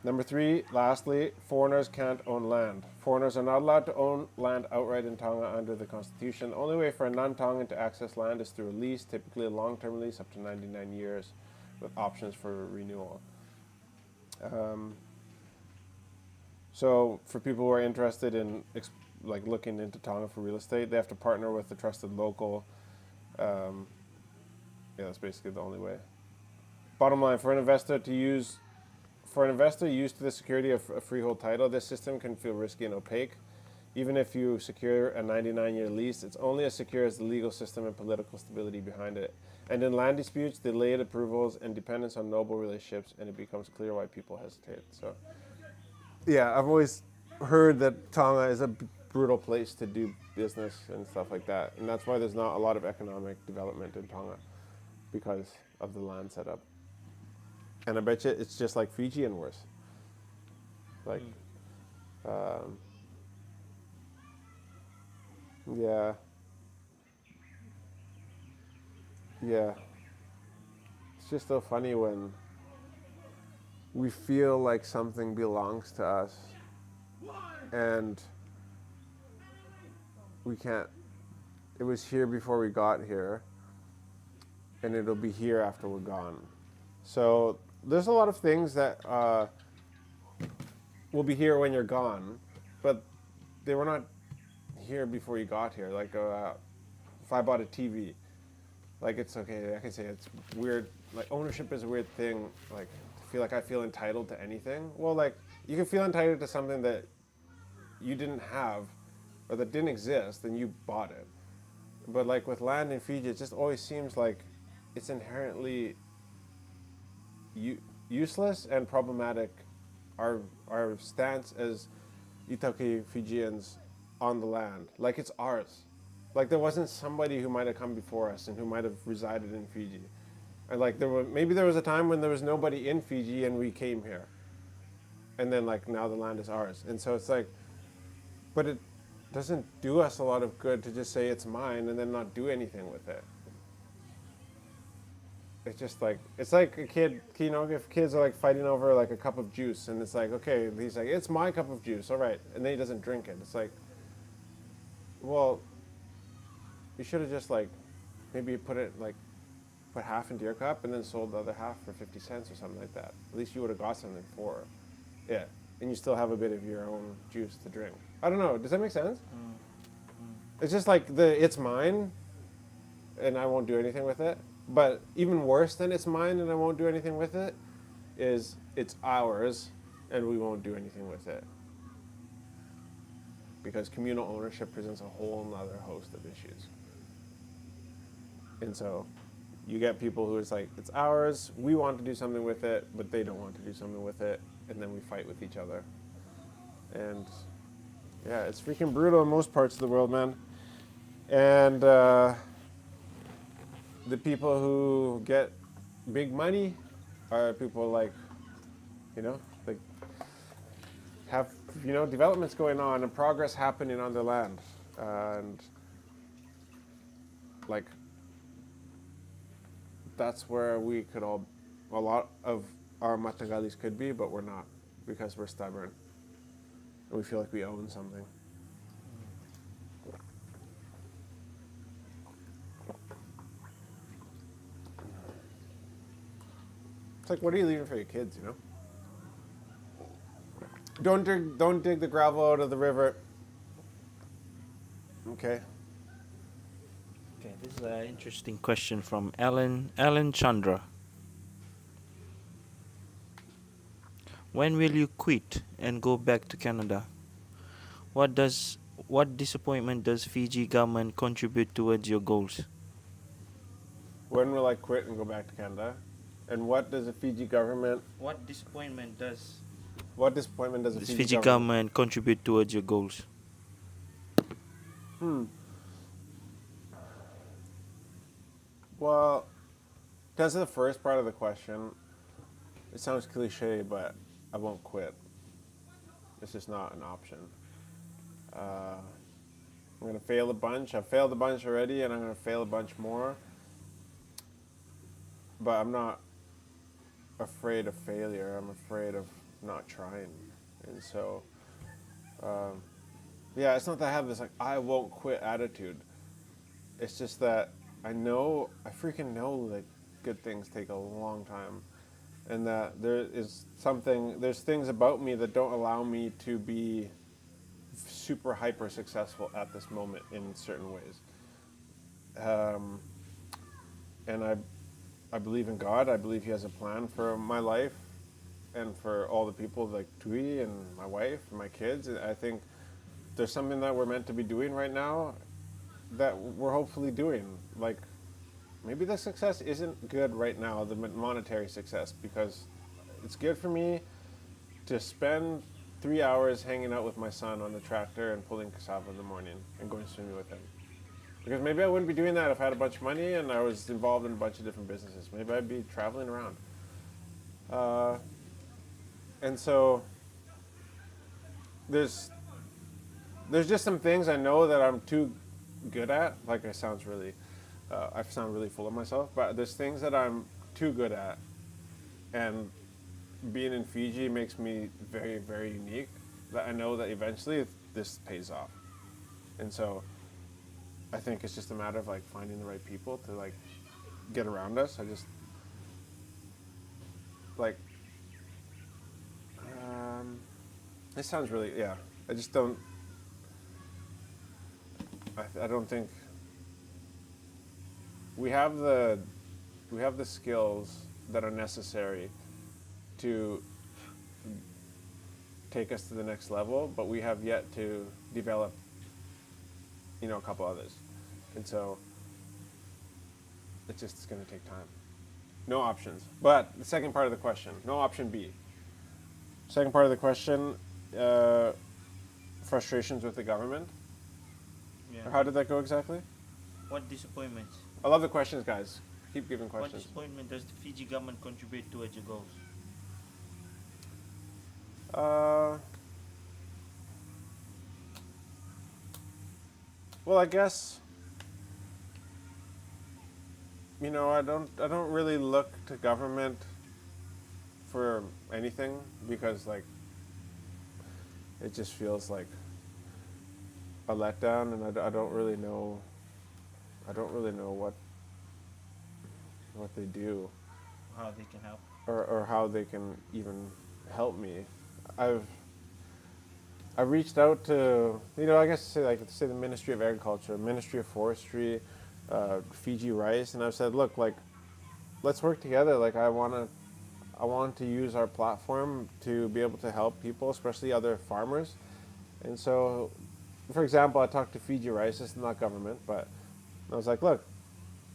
Number 3, lastly, foreigners can't own land. Foreigners are not allowed to own land outright in Tonga under the Constitution. The only way for a non-Tongan to access land is through a lease, typically a long-term lease up to 99 years, with options for renewal. So for people who are interested in looking into Tonga for real estate, they have to partner with a trusted local. That's basically the only way. Bottom line, for an investor used to the security of a freehold title, this system can feel risky and opaque. Even if you secure a 99-year lease, it's only as secure as the legal system and political stability behind it. And in land disputes, delayed approvals and dependence on noble relationships, and it becomes clear why people hesitate. So, yeah, I've always heard that Tonga is a brutal place to do business and stuff like that. And that's why there's not a lot of economic development in Tonga, because of the land setup. And I bet you it's just like Fiji and worse. Yeah. It's just so funny when we feel like something belongs to us and we can't. It was here before we got here, and it'll be here after we're gone. So there's a lot of things that will be here when you're gone, but they were not here before you got here. Like if I bought a TV, like it's okay, I can say it's weird. Like ownership is a weird thing. Like I feel entitled to anything. Well, like you can feel entitled to something that you didn't have or that didn't exist, and you bought it. But like with land in Fiji, it just always seems like it's inherently useless and problematic. Our stance as Itaki Fijians on the land, like it's ours. Like there wasn't somebody who might have come before us and who might have resided in Fiji. And like maybe there was a time when there was nobody in Fiji and we came here. And then like now the land is ours. And so it's like, but it doesn't do us a lot of good to just say it's mine and then not do anything with it. It's just like, it's like a kid, if kids are like fighting over like a cup of juice and it's like, okay, he's like, it's my cup of juice, all right. And then he doesn't drink it. It's like, well, you should have just like, maybe put half into your cup and then sold the other half for 50 cents or something like that. At least you would have got something for it. And you still have a bit of your own juice to drink. I don't know, does that make sense? It's just like it's mine and I won't do anything with it. But even worse than it's mine and I won't do anything with it is it's ours and we won't do anything with it. Because communal ownership presents a whole nother host of issues. And so you get people who it's like, it's ours, we want to do something with it, but they don't want to do something with it, and then we fight with each other. And yeah, it's freaking brutal in most parts of the world, man. And the people who get big money are people like, like have, developments going on and progress happening on their land. And like, that's where we could a lot of our Matagalis could be, but we're not because we're stubborn. And we feel like we own something. It's like, what are you leaving for your kids, Don't dig the gravel out of the river. Okay.
Okay, this is an interesting question from Alan Chandra. When will you quit and go back to Canada? What disappointment does Fiji government contribute towards your goals?
When will I quit and go back to Canada? And what does the Fiji government?
What disappointment does
What disappointment does the
this
Fiji,
Fiji government contribute towards your goals?
Well, to answer the first part of the question, it sounds cliche, but I won't quit. It's just not an option. I'm gonna fail a bunch. I've failed a bunch already, and I'm gonna fail a bunch more. But I'm not afraid of failure. I'm afraid of not trying, and so, yeah, it's not that I have this like I won't quit attitude. It's just that I freaking know that good things take a long time, and that there's things about me that don't allow me to be super hyper successful at this moment in certain ways. And I believe in God. I believe He has a plan for my life and for all the people like Tui and my wife and my kids. And I think there's something that we're meant to be doing right now that we're hopefully doing. Like, maybe the success isn't good right now, the monetary success, because it's good for me to spend 3 hours hanging out with my son on the tractor and pulling cassava in the morning and going swimming with him. Because maybe I wouldn't be doing that if I had a bunch of money and I was involved in a bunch of different businesses. Maybe I'd be traveling around. And so there's just some things I know that I'm too good at. Like I sound really full of myself, but there's things that I'm too good at. And being in Fiji makes me very, very unique. That I know that eventually this pays off. And so I think it's just a matter of like finding the right people to like get around us. I just like this sounds really I just don't I don't think we have the skills that are necessary to take us to the next level, but we have yet to develop a couple others. And so it's going to take time. No options. But the second part of the question, no option B. Second part of the question, frustrations with the government.
Yeah.
How did that go exactly?
What disappointments?
I love the questions, guys. Keep giving
What
questions.
disappointment does the Fiji government contribute towards your goals?
Well, I guess I don't really look to government for anything because like it just feels like a letdown, and I don't really know what they do
How they can help?
or how they can even help me. I've reached out to, I guess say the Ministry of Agriculture, Ministry of Forestry, Fiji Rice, and I've said, look, like, let's work together. Like, I want to use our platform to be able to help people, especially other farmers. And so, for example, I talked to Fiji Rice. This is not government, but I was like, look,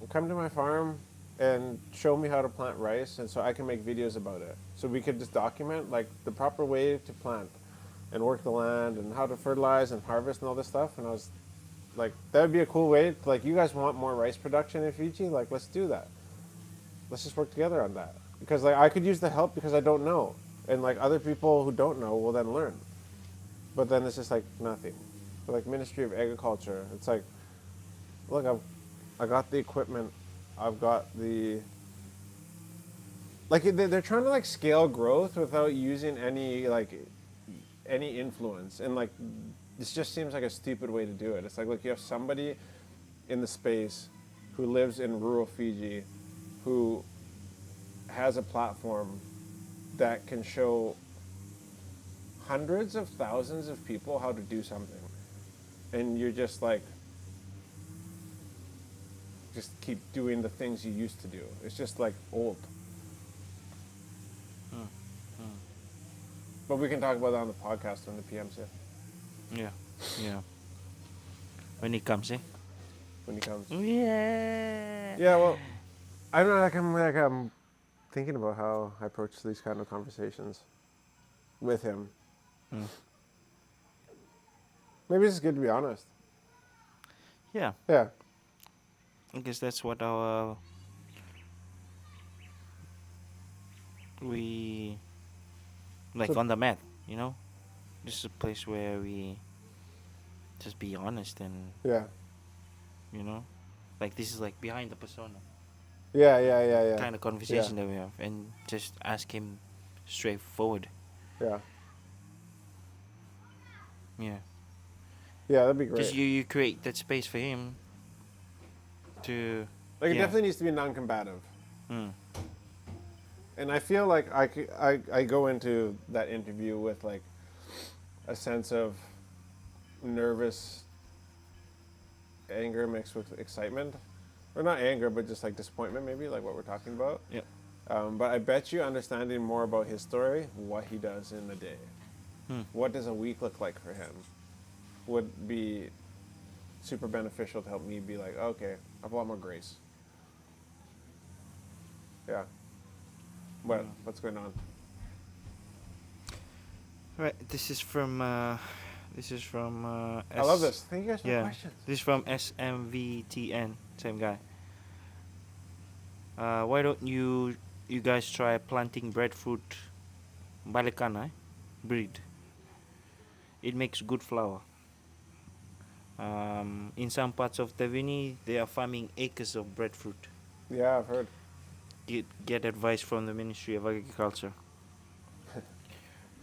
come to my farm and show me how to plant rice, and so I can make videos about it. So we could just document like the proper way to plant and work the land and how to fertilize and harvest and all this stuff. And I was like that would be a cool way. Like you guys want more rice production in Fiji, like let's do that. Let's just work together on that. Because like I could use the help because I don't know, and like other people who don't know will then learn. But then it's just like nothing. But like Ministry of Agriculture, it's like, look, I got the equipment, I've got the. Like they're trying to like scale growth without using any influence, and like this just seems like a stupid way to do it. It's like, look, you have somebody in the space who lives in rural Fiji, who has a platform that can show hundreds of thousands of people how to do something, and you're just like, just keep doing the things you used to do. It's just like old. But we can talk about that on the podcast when the PM's here,
Yeah. When he comes, eh?
when he comes.
Yeah.
Yeah, well, I don't know. I'm thinking about how I approach these kind of conversations with him. Maybe it's good to be honest.
Yeah.
Yeah,
I guess that's what we like
So-
on the mat, you know. This is a place where we just be honest and
yeah,
you know, like this is like behind the persona
yeah.
kind of conversation that we have, and just ask him straightforward.
Yeah,
Yeah,
that'd be great.
because you create that space for him to
Like it
yeah.
definitely needs to be non-combative.
Mm.
And I feel like I go into that interview with like a sense of nervous anger mixed with excitement, or not anger, but just like disappointment, maybe like what we're talking about.
Yep.
But I bet you understanding more about his story, what he does in the day, what does a week look like for him, would be super beneficial to help me be like, okay, I have a lot more grace. Yeah. What's going on?
Right. This is from
I love this. Thank you guys for
Yeah,
questions.
this is from SMVTN, same guy. Why don't you guys try planting breadfruit balikana breed? It makes good flour. In some parts of Tavini, they are farming acres of breadfruit.
Yeah, I've heard.
Get advice from the Ministry of Agriculture.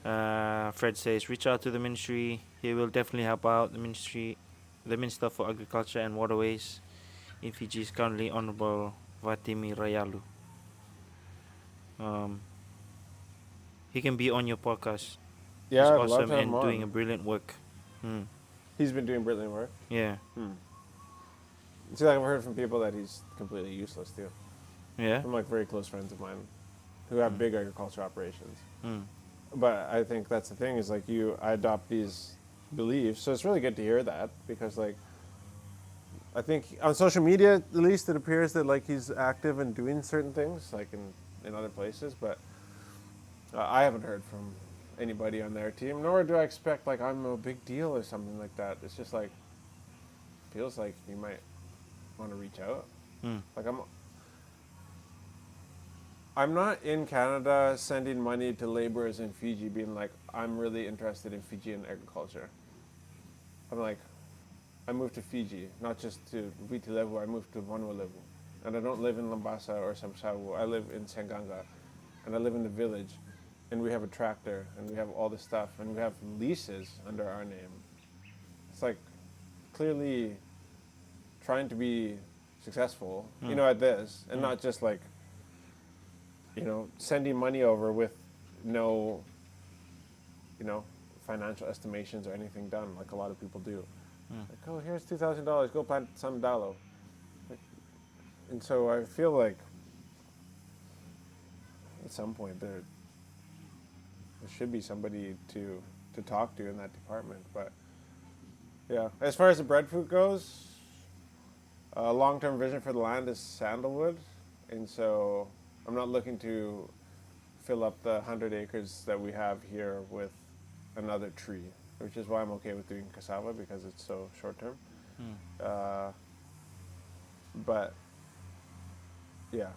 Fred says, reach out to the ministry. He will definitely help out. The Minister for Agriculture and Waterways in Fiji is currently Honorable Vatimi Rayalu. He can be on your podcast.
Yeah,
He's
I'd love
awesome
to have
and
him
doing a
on.
brilliant work.
He's been doing brilliant work.
Yeah.
See, like I've heard from people that he's completely useless too.
Yeah.
From like very close friends of mine who have big agriculture operations.
Mm.
But I think that's the thing is like I adopt these beliefs, so it's really good to hear that because like I think on social media at least it appears that like he's active and doing certain things like in other places, but I haven't heard from anybody on their team, nor do I expect like I'm a big deal or something like that. It's just like feels like you might want to reach out. Like I'm not in Canada sending money to laborers in Fiji being like, I'm really interested in Fijian agriculture. I'm like, I moved to Fiji, not just to Vitilevu, I moved to Vanuatu. And I don't live in Lambasa or Samsawu, I live in Senganga. And I live in the village. And we have a tractor, and we have all this stuff, and we have leases under our name. It's like, clearly trying to be successful, you know, at this, and not just like, you know, sending money over with no, you know, financial estimations or anything done like a lot of people do. Like, oh, here's $2,000, go plant some dalo. Like, and so I feel like at some point there should be somebody to talk to in that department. But yeah, as far as the breadfruit goes, long-term vision for the land is sandalwood, and so I'm not looking to fill up the 100 acres that we have here with another tree, which is why I'm okay with doing cassava because it's so short-term. But yeah,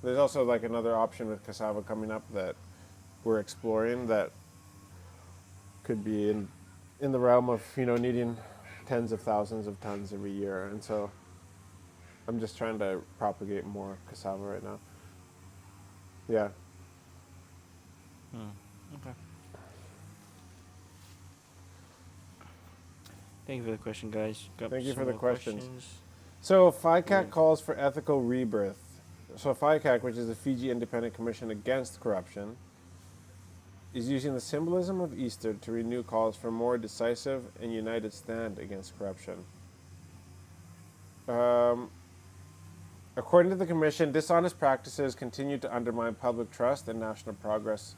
there's also like another option with cassava coming up that we're exploring that could be in the realm of needing tens of thousands of tons every year, and so I'm just trying to propagate more cassava right now. Yeah.
Okay. Thank you for the question, guys. Got
Thank you
some
for the
more
questions. So FICAC
Yeah.
calls for ethical rebirth. So FICAC, which is the Fiji Independent Commission Against Corruption, is using the symbolism of Easter to renew calls for more decisive and united stand against corruption. According to the Commission, dishonest practices continue to undermine public trust and national progress.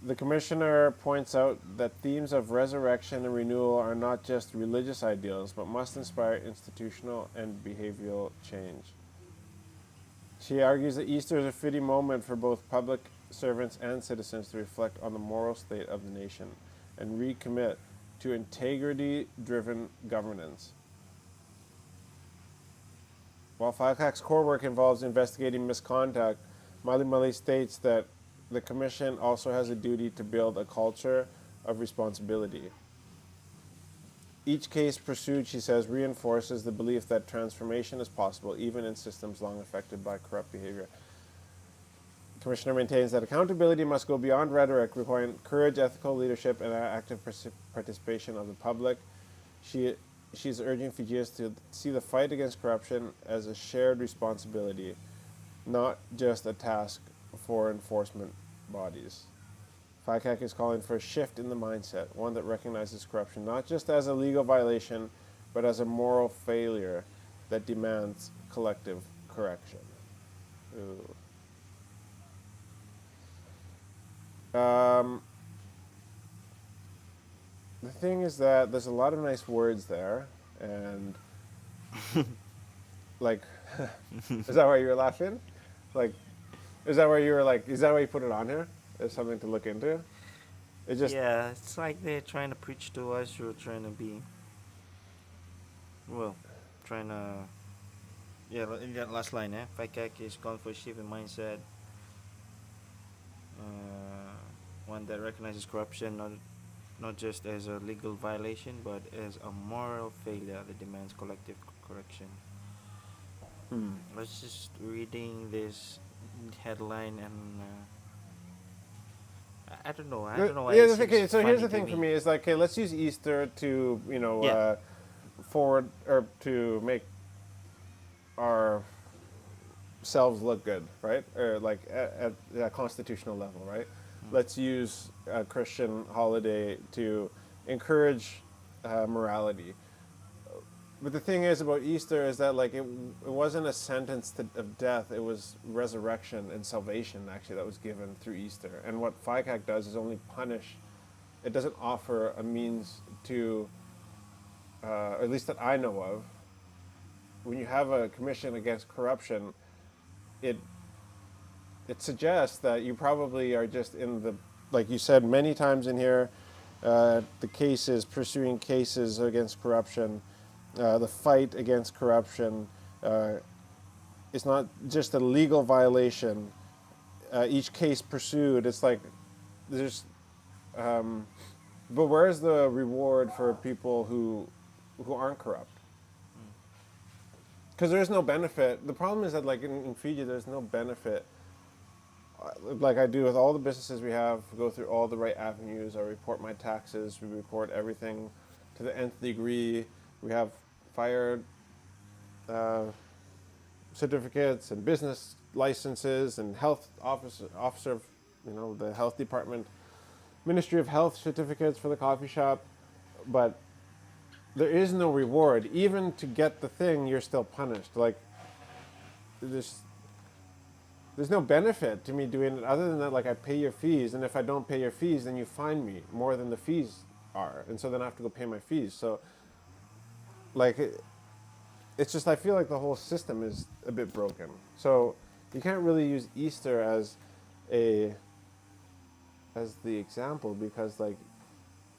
The Commissioner points out that themes of resurrection and renewal are not just religious ideals, but must inspire institutional and behavioral change. She argues that Easter is a fitting moment for both public servants and citizens to reflect on the moral state of the nation and recommit to integrity-driven governance. While FICAC's core work involves investigating misconduct, Mali Mali states that the Commission also has a duty to build a culture of responsibility. Each case pursued, she says, reinforces the belief that transformation is possible even in systems long affected by corrupt behavior. The Commissioner maintains that accountability must go beyond rhetoric, requiring courage, ethical leadership, and active participation of the public. She's urging Fijians to see the fight against corruption as a shared responsibility, not just a task for enforcement bodies. FICAC is calling for a shift in the mindset, one that recognizes corruption not just as a legal violation, but as a moral failure that demands collective correction. Ooh. The thing is that there's a lot of nice words there, and like, is that why you were laughing? Like, is that why you were like, is that why you put it on here? As something to look into? It just,
Yeah, it's like they're trying to preach to us. You're trying to be, well, trying to, yeah, in that last line, FICAC is calling for a shift in mindset. One that recognizes corruption not just as a legal violation, but as a moral failure that demands collective correction. I was just reading this headline and I don't know. I don't know why
yeah.
it seems
Okay, so here's
funny
the
to
thing for
me.
me is like, okay, let's use Easter to
Yeah.
forward or to make ourselves look good, right? Or like at a constitutional level, right? Let's use a Christian holiday to encourage morality. But the thing is about Easter is that like it wasn't a sentence of death; it was resurrection and salvation actually that was given through Easter. And what FICAC does is only punish. It doesn't offer a means to, or at least that I know of. When you have a commission against corruption, it suggests that you probably are just in the, like you said many times in here, the cases, pursuing cases against corruption, the fight against corruption. It's not just a legal violation. Each case pursued, it's like there's, but where's the reward for people who aren't corrupt? Because there's no benefit. The problem is that like in Fiji, there's no benefit. Like I do with all the businesses we have, go through all the right avenues. I report my taxes. We report everything to the nth degree. We have fire certificates and business licenses and health officer of, the health department, Ministry of Health certificates for the coffee shop. But there is no reward. Even to get the thing, you're still punished. Like there's no benefit to me doing it other than that, like I pay your fees, and if I don't pay your fees, then you fine me more than the fees are, and so then I have to go pay my fees. So, like, it's just I feel like the whole system is a bit broken. So you can't really use Easter as the example because like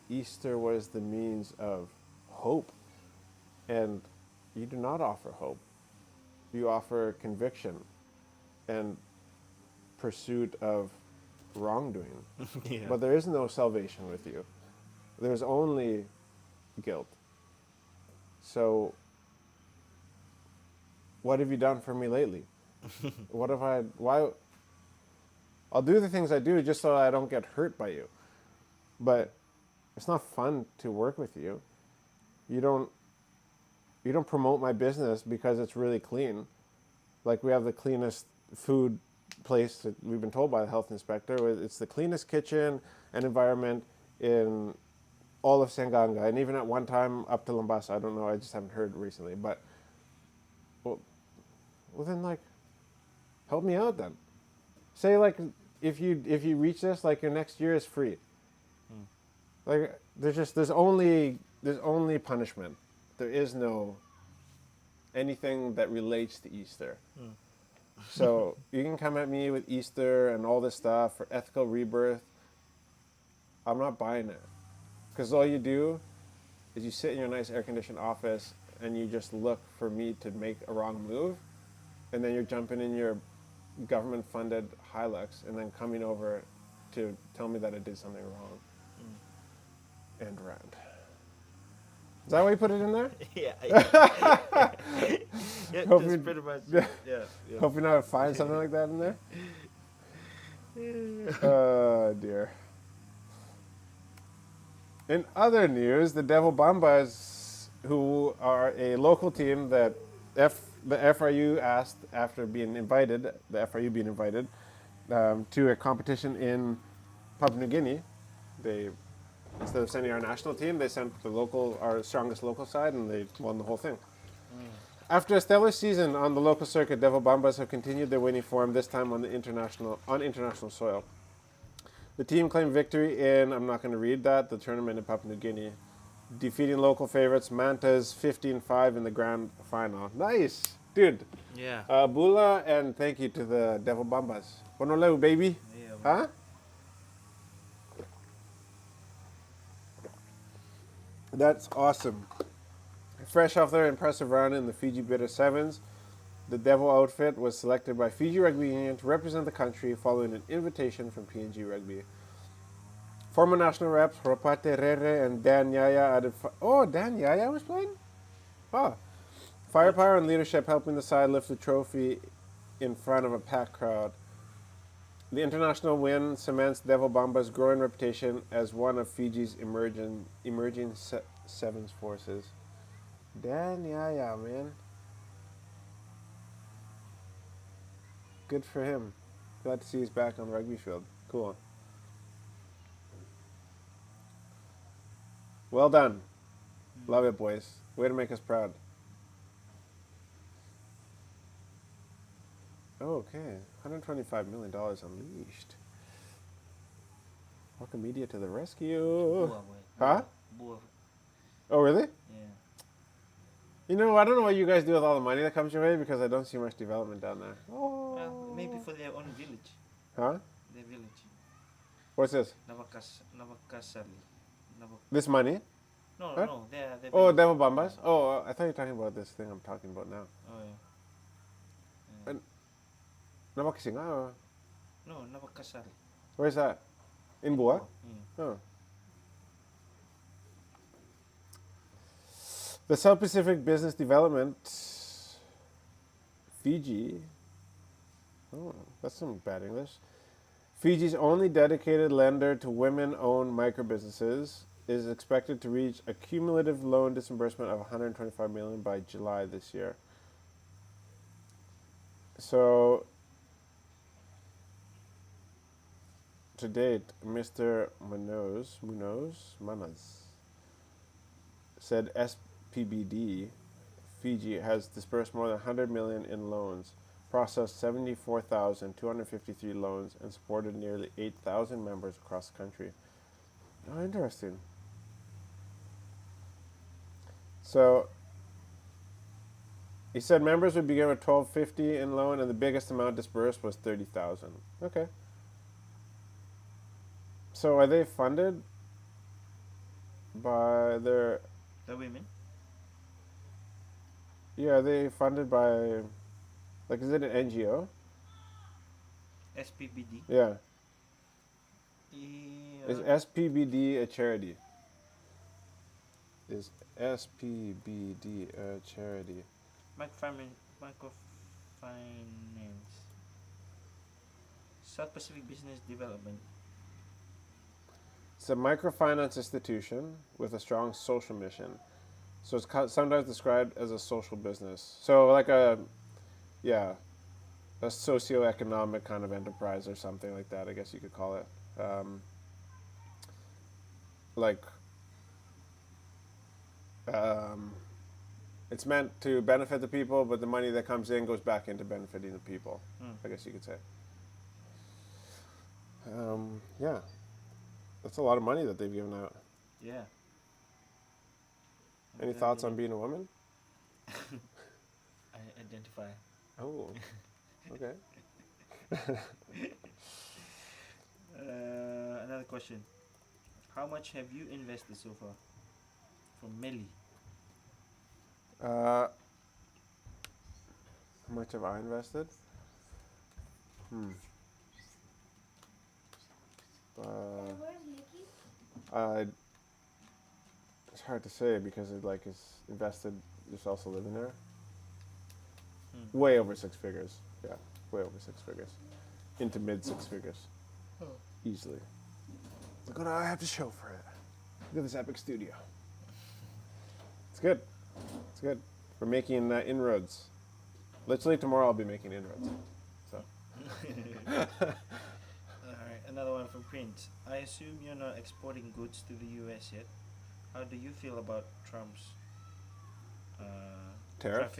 Easter was the means of hope And you do not offer hope. You offer conviction and pursuit of wrongdoing.
Yeah.
But there is no salvation with you. There's only guilt. So, what have you done for me lately? What have I, why, I'll do the things I do just so I don't get hurt by you. But it's not fun to work with you. You don't promote my business because it's really clean. Like we have the cleanest food place that we've been told by the health inspector. It's the cleanest kitchen and environment in all of Sanganga, and even at one time up to Lambasa. I don't know. I just haven't heard recently. But well then like, help me out then. Say like if you reach this, like your next year is free. Like there's only punishment. There is no anything that relates to Easter. So you can come at me with Easter and all this stuff for ethical rebirth. I'm not buying it. Because all you do is you sit in your nice air-conditioned office and you just look for me to make a wrong move. And then you're jumping in your government-funded Hilux and then coming over to tell me that I did something wrong. And rant. Is that why you put it in there?
Yeah. Yeah,
Hope
that's
you-
pretty much.
yeah.
Yeah.
Hope you're not find something like that in there. Oh dear. In other news, the Devil Bombas, who are a local team that the FRU asked after being invited, the FRU being invited to a competition in Papua New Guinea, they instead of sending our national team, they sent our strongest local side, and they won the whole thing. After a stellar season on the local circuit, Devil Bombas have continued their winning form, this time on international soil. The team claimed victory in, I'm not going to read that, the tournament in Papua New Guinea, defeating local favorites Mantas 15-5 in the grand final. Nice! Dude,
Yeah.
Bula, and thank you to the Devil Bombas. Honolulu, baby.
Yeah,
Huh? That's awesome. Fresh off their impressive run in the Fiji Bitter Sevens, the Devil outfit was selected by Fiji Rugby Union to represent the country following an invitation from PNG Rugby. Former national reps Ropate Rere and Dan Yaya added... Dan Yaya was playing? Oh. Firepower and leadership helping the side lift the trophy in front of a packed crowd. The international win cements Devil Bomba's growing reputation as one of Fiji's emerging sevens forces. Dan Yaya, man. Good for him. Glad to see he's back on the rugby field. Cool. Well done. Love it, boys. Way to make us proud. Oh, okay. $125 million unleashed. Welcome media to the rescue. Huh? Oh, really?
Yeah.
You know, I don't know what you guys do with all the money that comes your way because I don't see much development down there. Oh.
Well, maybe for their own village.
Huh?
Their village.
What's this?
Navakasali.
This money?
No,
Huh?
no, they're
Oh,
village.
Devil Bombas? Oh, I thought you were talking about this thing I'm talking about now.
Oh, yeah.
Navakasinga? Or
No, Navakasali.
where's that? In Bua?
Yeah.
Oh. The South Pacific Business Development, Fiji. Oh, that's some bad English. Fiji's only dedicated lender to women-owned microbusinesses is expected to reach a cumulative loan disbursement of $125 million by July this year. So, to date, Mr. Manas said SPBD Fiji has disbursed more than $100 million in loans, processed 74,253 loans, and supported nearly 8,000 members across the country. Oh, interesting. So, he said members would begin with $1,250 in loan, and the biggest amount disbursed was $30,000. Okay. So, are they funded by their...
The women?
Yeah, are they funded by, like, is it an NGO?
SPBD.
Yeah. Is
Yeah.
SPBD a charity? Is SPBD a charity?
Microfinance. South Pacific Business Development.
It's a microfinance institution with a strong social mission. So it's sometimes described as a social business. So like a, yeah, a socioeconomic kind of enterprise or something like that, I guess you could call it. Like, um, it's meant to benefit the people, but the money that comes in goes back into benefiting the people, I guess you could say. Yeah, that's a lot of money that they've given out.
Yeah.
Any thoughts on being a woman?
I identify.
Oh, okay.
Another question. How much have you invested so far? From Melly.
How much have I invested?
Where's Mickey?
It's hard to say because it like is invested. Just also living there. Way over 6 figures. Yeah, way over 6 figures. Into mid 6 figures. Easily. Look what I have to show for it. Look at this epic studio. It's good. It's good. We're making inroads. Literally tomorrow I'll be making inroads. So.
Alright, another one from Prince. I assume you're not exporting goods to the US yet. How do you feel about Trump's
Tariff?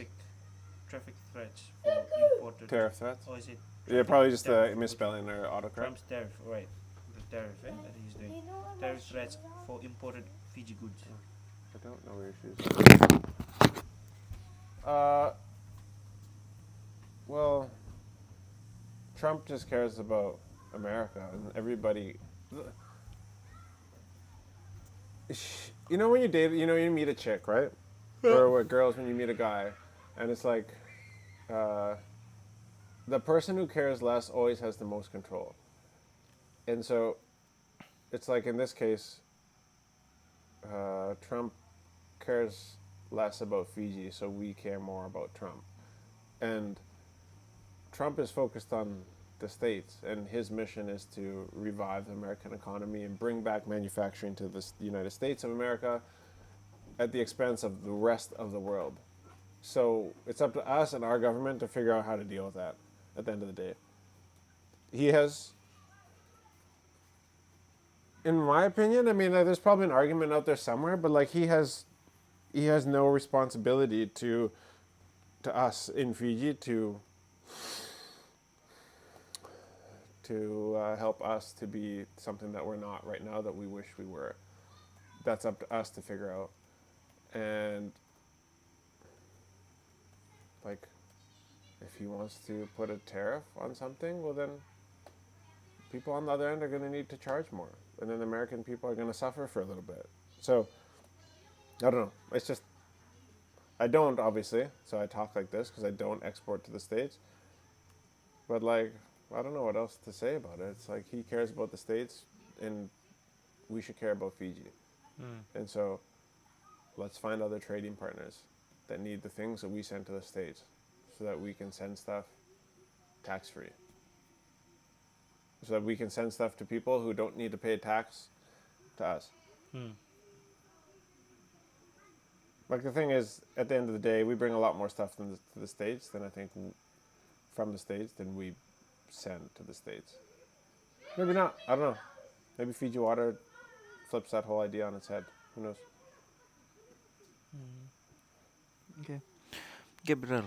traffic threats for imported
Tariff threats?
or is it
Yeah, probably just
tariff?
misspelling or autocorrect.
Trump's tariff, right? The tariff that he's
Do
doing.
you know what
Tariff
my
threats
shoes are?
for imported Fiji goods.
I don't know where your shoes are. Well, Trump just cares about America and everybody. You know when you date, you meet a chick, right? Or with girls when you meet a guy, and it's like, the person who cares less always has the most control. And so, it's like in this case, Trump cares less about Fiji, so we care more about Trump. And Trump is focused on the States, and his mission is to revive the American economy and bring back manufacturing to the United States of America at the expense of the rest of the world. So it's up to us and our government to figure out how to deal with that at the end of the day. He has, in my opinion, I mean, there's probably an argument out there somewhere, but like he has no responsibility to us in Fiji to help us to be something that we're not right now that we wish we were. That's up to us to figure out. And like, if he wants to put a tariff on something, well then people on the other end are going to need to charge more. And then the American people are going to suffer for a little bit. So, I don't know. It's just, I don't, obviously, so I talk like this because I don't export to the States. But like, I don't know what else to say about it. It's like he cares about the States and we should care about Fiji. And so let's find other trading partners that need the things that we send to the States so that we can send stuff tax-free. So that we can send stuff to people who don't need to pay tax to us. Like the thing is, at the end of the day, we bring a lot more stuff to the States than I think from the States than we send to the States. Maybe not. I don't know. Maybe Fiji Water flips that whole idea on its head. Who knows?
Okay. Gabriel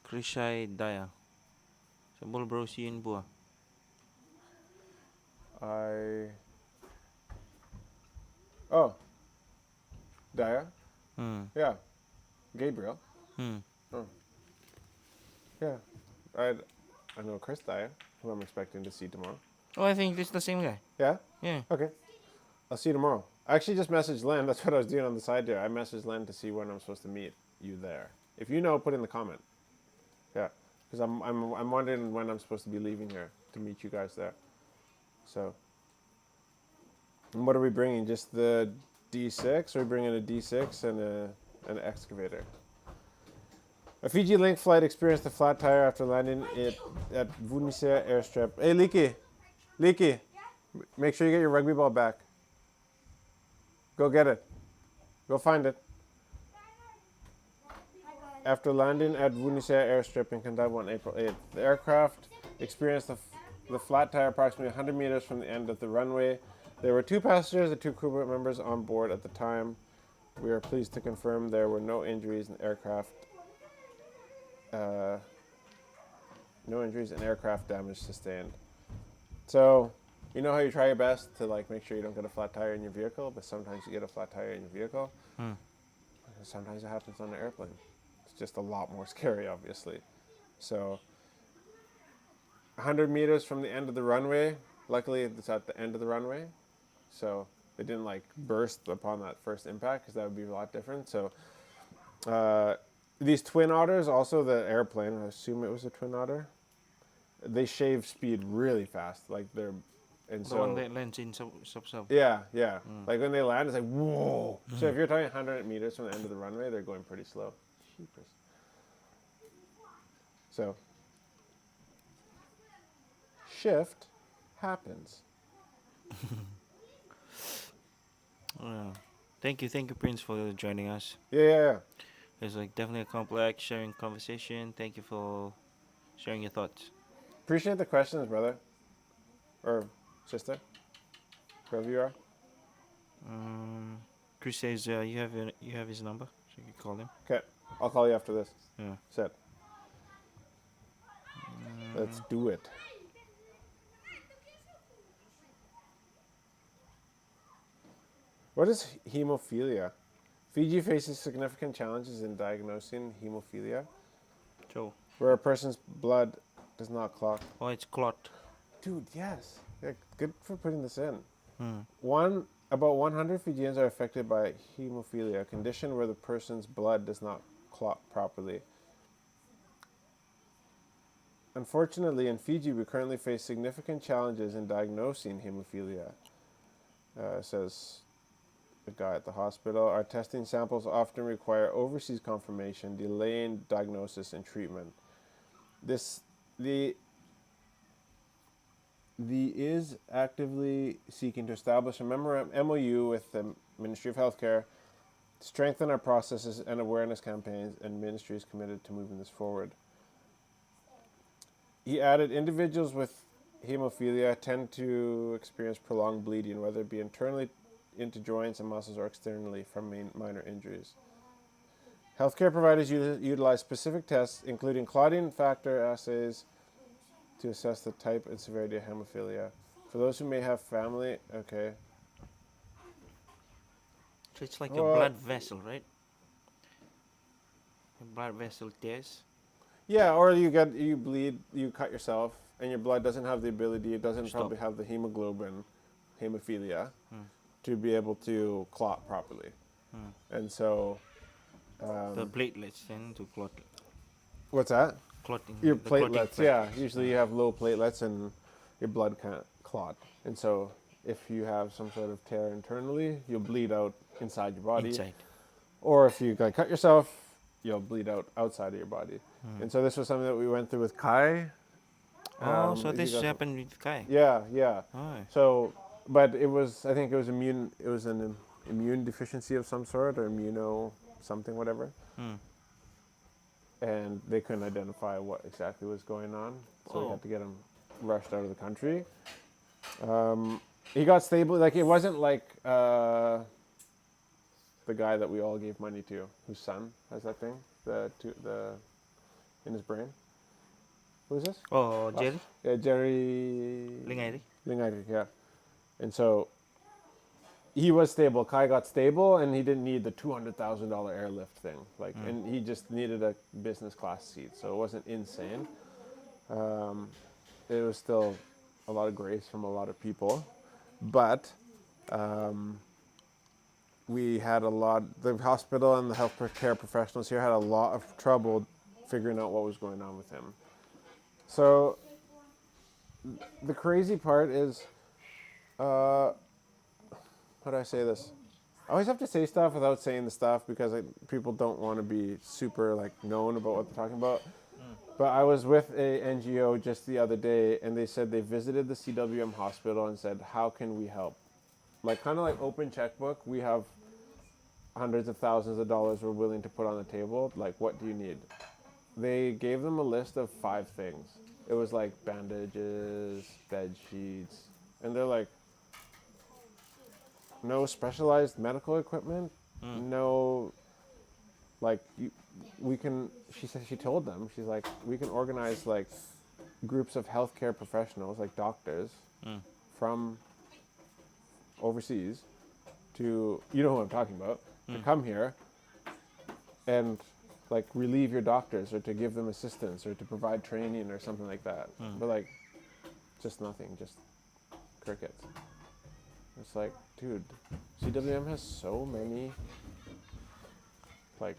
Krishay Daya. Sabol bro siin bua.
Oh. Daya? Yeah. Gabriel? Oh. Yeah. I know Chris Daya, who I'm expecting to see tomorrow.
Oh, I think it's the same guy.
Yeah?
Yeah.
Okay. I'll see you tomorrow. I actually just messaged Len. That's what I was doing on the side there. I messaged Len to see when I'm supposed to meet you there. If you know, put in the comment. Yeah, because I'm wondering when I'm supposed to be leaving here to meet you guys there. So, and what are we bringing? Just the D6? Or are we bringing a D6 and an excavator? A Fiji Link flight experienced a flat tire after landing it at Vunisia airstrip. Hey, Leaky, make sure you get your rugby ball back. Go get it. Go find it. After landing at Vunisia airstrip in Kandava on April 8th, the aircraft experienced the flat tire approximately 100 meters from the end of the runway. There were 2 passengers and 2 crew members on board at the time. We are pleased to confirm there were no injuries in aircraft. No injuries and aircraft damage sustained. So, you know how you try your best to like make sure you don't get a flat tire in your vehicle, but sometimes you get a flat tire in your vehicle. Sometimes it happens on an airplane. It's just a lot more scary, obviously. So, 100 meters from the end of the runway. Luckily, it's at the end of the runway, so it didn't like burst upon that first impact because that would be a lot different. So, these twin otters, also the airplane, I assume it was a twin otter, they shave speed really fast. Like they're, and
The one that lands in sub.
yeah. Like when they land, it's like whoa. So if you're talking 100 meters from the end of the runway, they're going pretty slow. Jeepers. So shift happens.
Thank you, Prince, for joining us.
Yeah.
It's like definitely a complex sharing conversation. Thank you for sharing your thoughts.
Appreciate the questions, brother. Or sister. Whoever you are.
Chris says you have his number, so you can call him.
Okay. I'll call you after this.
Yeah.
Set. Let's do it. What is hemophilia? Fiji faces significant challenges in diagnosing hemophilia,
So,
where a person's blood does not clot.
oh, it's clot.
Dude, yes. Yeah, good for putting this in. About 100 Fijians are affected by hemophilia, a condition where the person's blood does not clot properly. Unfortunately, in Fiji, we currently face significant challenges in diagnosing hemophilia, says the guy at the hospital. Our testing samples often require overseas confirmation, delaying diagnosis and treatment. The is actively seeking to establish a MOU with the Ministry of Healthcare, strengthen our processes and awareness campaigns, and ministry is committed to moving this forward. He added, individuals with hemophilia tend to experience prolonged bleeding, whether it be internally into joints and muscles or externally from minor injuries. Healthcare providers utilize specific tests, including clotting factor assays, to assess the type and severity of hemophilia. For those who may have family, okay.
So it's like a blood vessel, right? A blood vessel tears.
Yeah, or you bleed, you cut yourself, and your blood doesn't have the ability, it doesn't probably have the hemoglobin, hemophilia, to be able to clot properly. And so...
the platelets tend to clot.
What's that?
Clotting.
Your
the clotting
platelets, yeah. Usually you have low platelets and your blood can't clot. And so if you have some sort of tear internally, you'll bleed out inside your body.
Inside.
Or if you cut yourself, you'll bleed out outside of your body. And so this was something that we went through with Kai.
So this happened with Kai.
Yeah.
Oh.
So, but it was, I think it was an immune deficiency of some sort, or immuno something, whatever. And they couldn't identify what exactly was going on, so we had to get him rushed out of the country. He got stable. Like, it wasn't like the guy that we all gave money to, whose son has that thing, in his brain. Who is this?
Oh, Jerry?
Yeah, Jerry Lingairi, yeah. And so he was stable. Kai got stable, and he didn't need the $200,000 airlift thing. Like, and he just needed a business class seat, so it wasn't insane. It was still a lot of grace from a lot of people, but we had a lot, the hospital and the healthcare professionals here had a lot of trouble figuring out what was going on with him. So the crazy part is, how do I say this? I always have to say stuff without saying the stuff because people don't want to be super like known about what they're talking about. But I was with a NGO just the other day, and they said they visited the CWM hospital and said, how can we help? Like kind of like open checkbook, we have hundreds of thousands of dollars we're willing to put on the table. Like, what do you need? They gave them a list of 5 things. It was like bandages, bed sheets, and they're like, no specialized medical equipment, no, like, we can, she said, she told them, she's like, we can organize like groups of healthcare professionals, like doctors, from overseas to, you know who I'm talking about, to come here and like relieve your doctors or to give them assistance or to provide training or something like that. But like, just nothing, just crickets. It's like, dude, CWM has so many, like,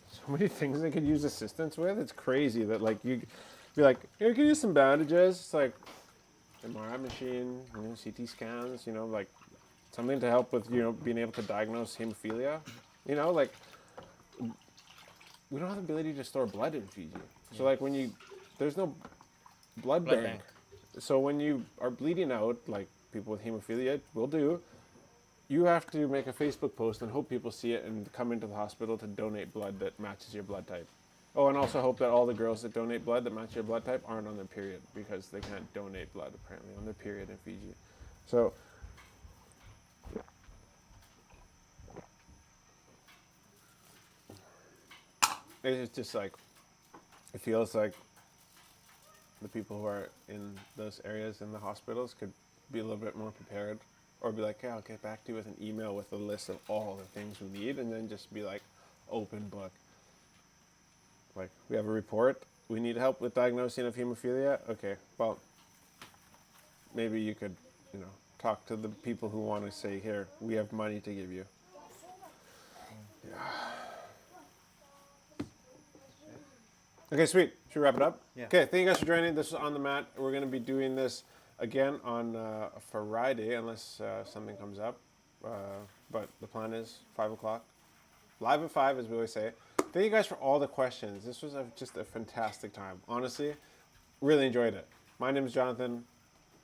so many things they could use assistance with. It's crazy that like you be like, here, you can use some bandages. It's like MRI machine, CT scans, like something to help with, being able to diagnose hemophilia. Like we don't have the ability to store blood in Fiji. So like there's no blood bank. So when you are bleeding out, like people with hemophilia will do, you have to make a Facebook post and hope people see it and come into the hospital to donate blood that matches your blood type. Oh, and also hope that all the girls that donate blood that match your blood type aren't on their period, because they can't donate blood apparently on their period in Fiji. So it's just like, it feels like the people who are in those areas in the hospitals could be a little bit more prepared, or be like, yeah, I'll get back to you with an email with a list of all the things we need, and then just be like, open book. Like, we have a report, we need help with diagnosing of hemophilia. Okay, well, maybe you could, talk to the people who want to say, here, we have money to give you. Yeah. Okay, sweet. Should we wrap it up?
Yeah.
Okay, thank you guys for joining. This is On the Mat. We're going to be doing this again on Friday, unless something comes up. But the plan is 5 o'clock. Live at 5, as we always say. Thank you guys for all the questions. This was just a fantastic time. Honestly, really enjoyed it. My name is Jonathan.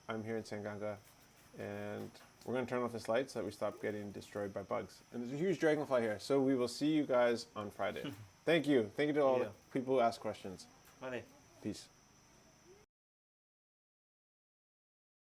I'm here in Sanganga. And we're going to turn off this light so that we stop getting destroyed by bugs. And there's a huge dragonfly here. So we will see you guys on Friday. Thank you. Thank you to all the people who asked questions.
Bye.
Peace.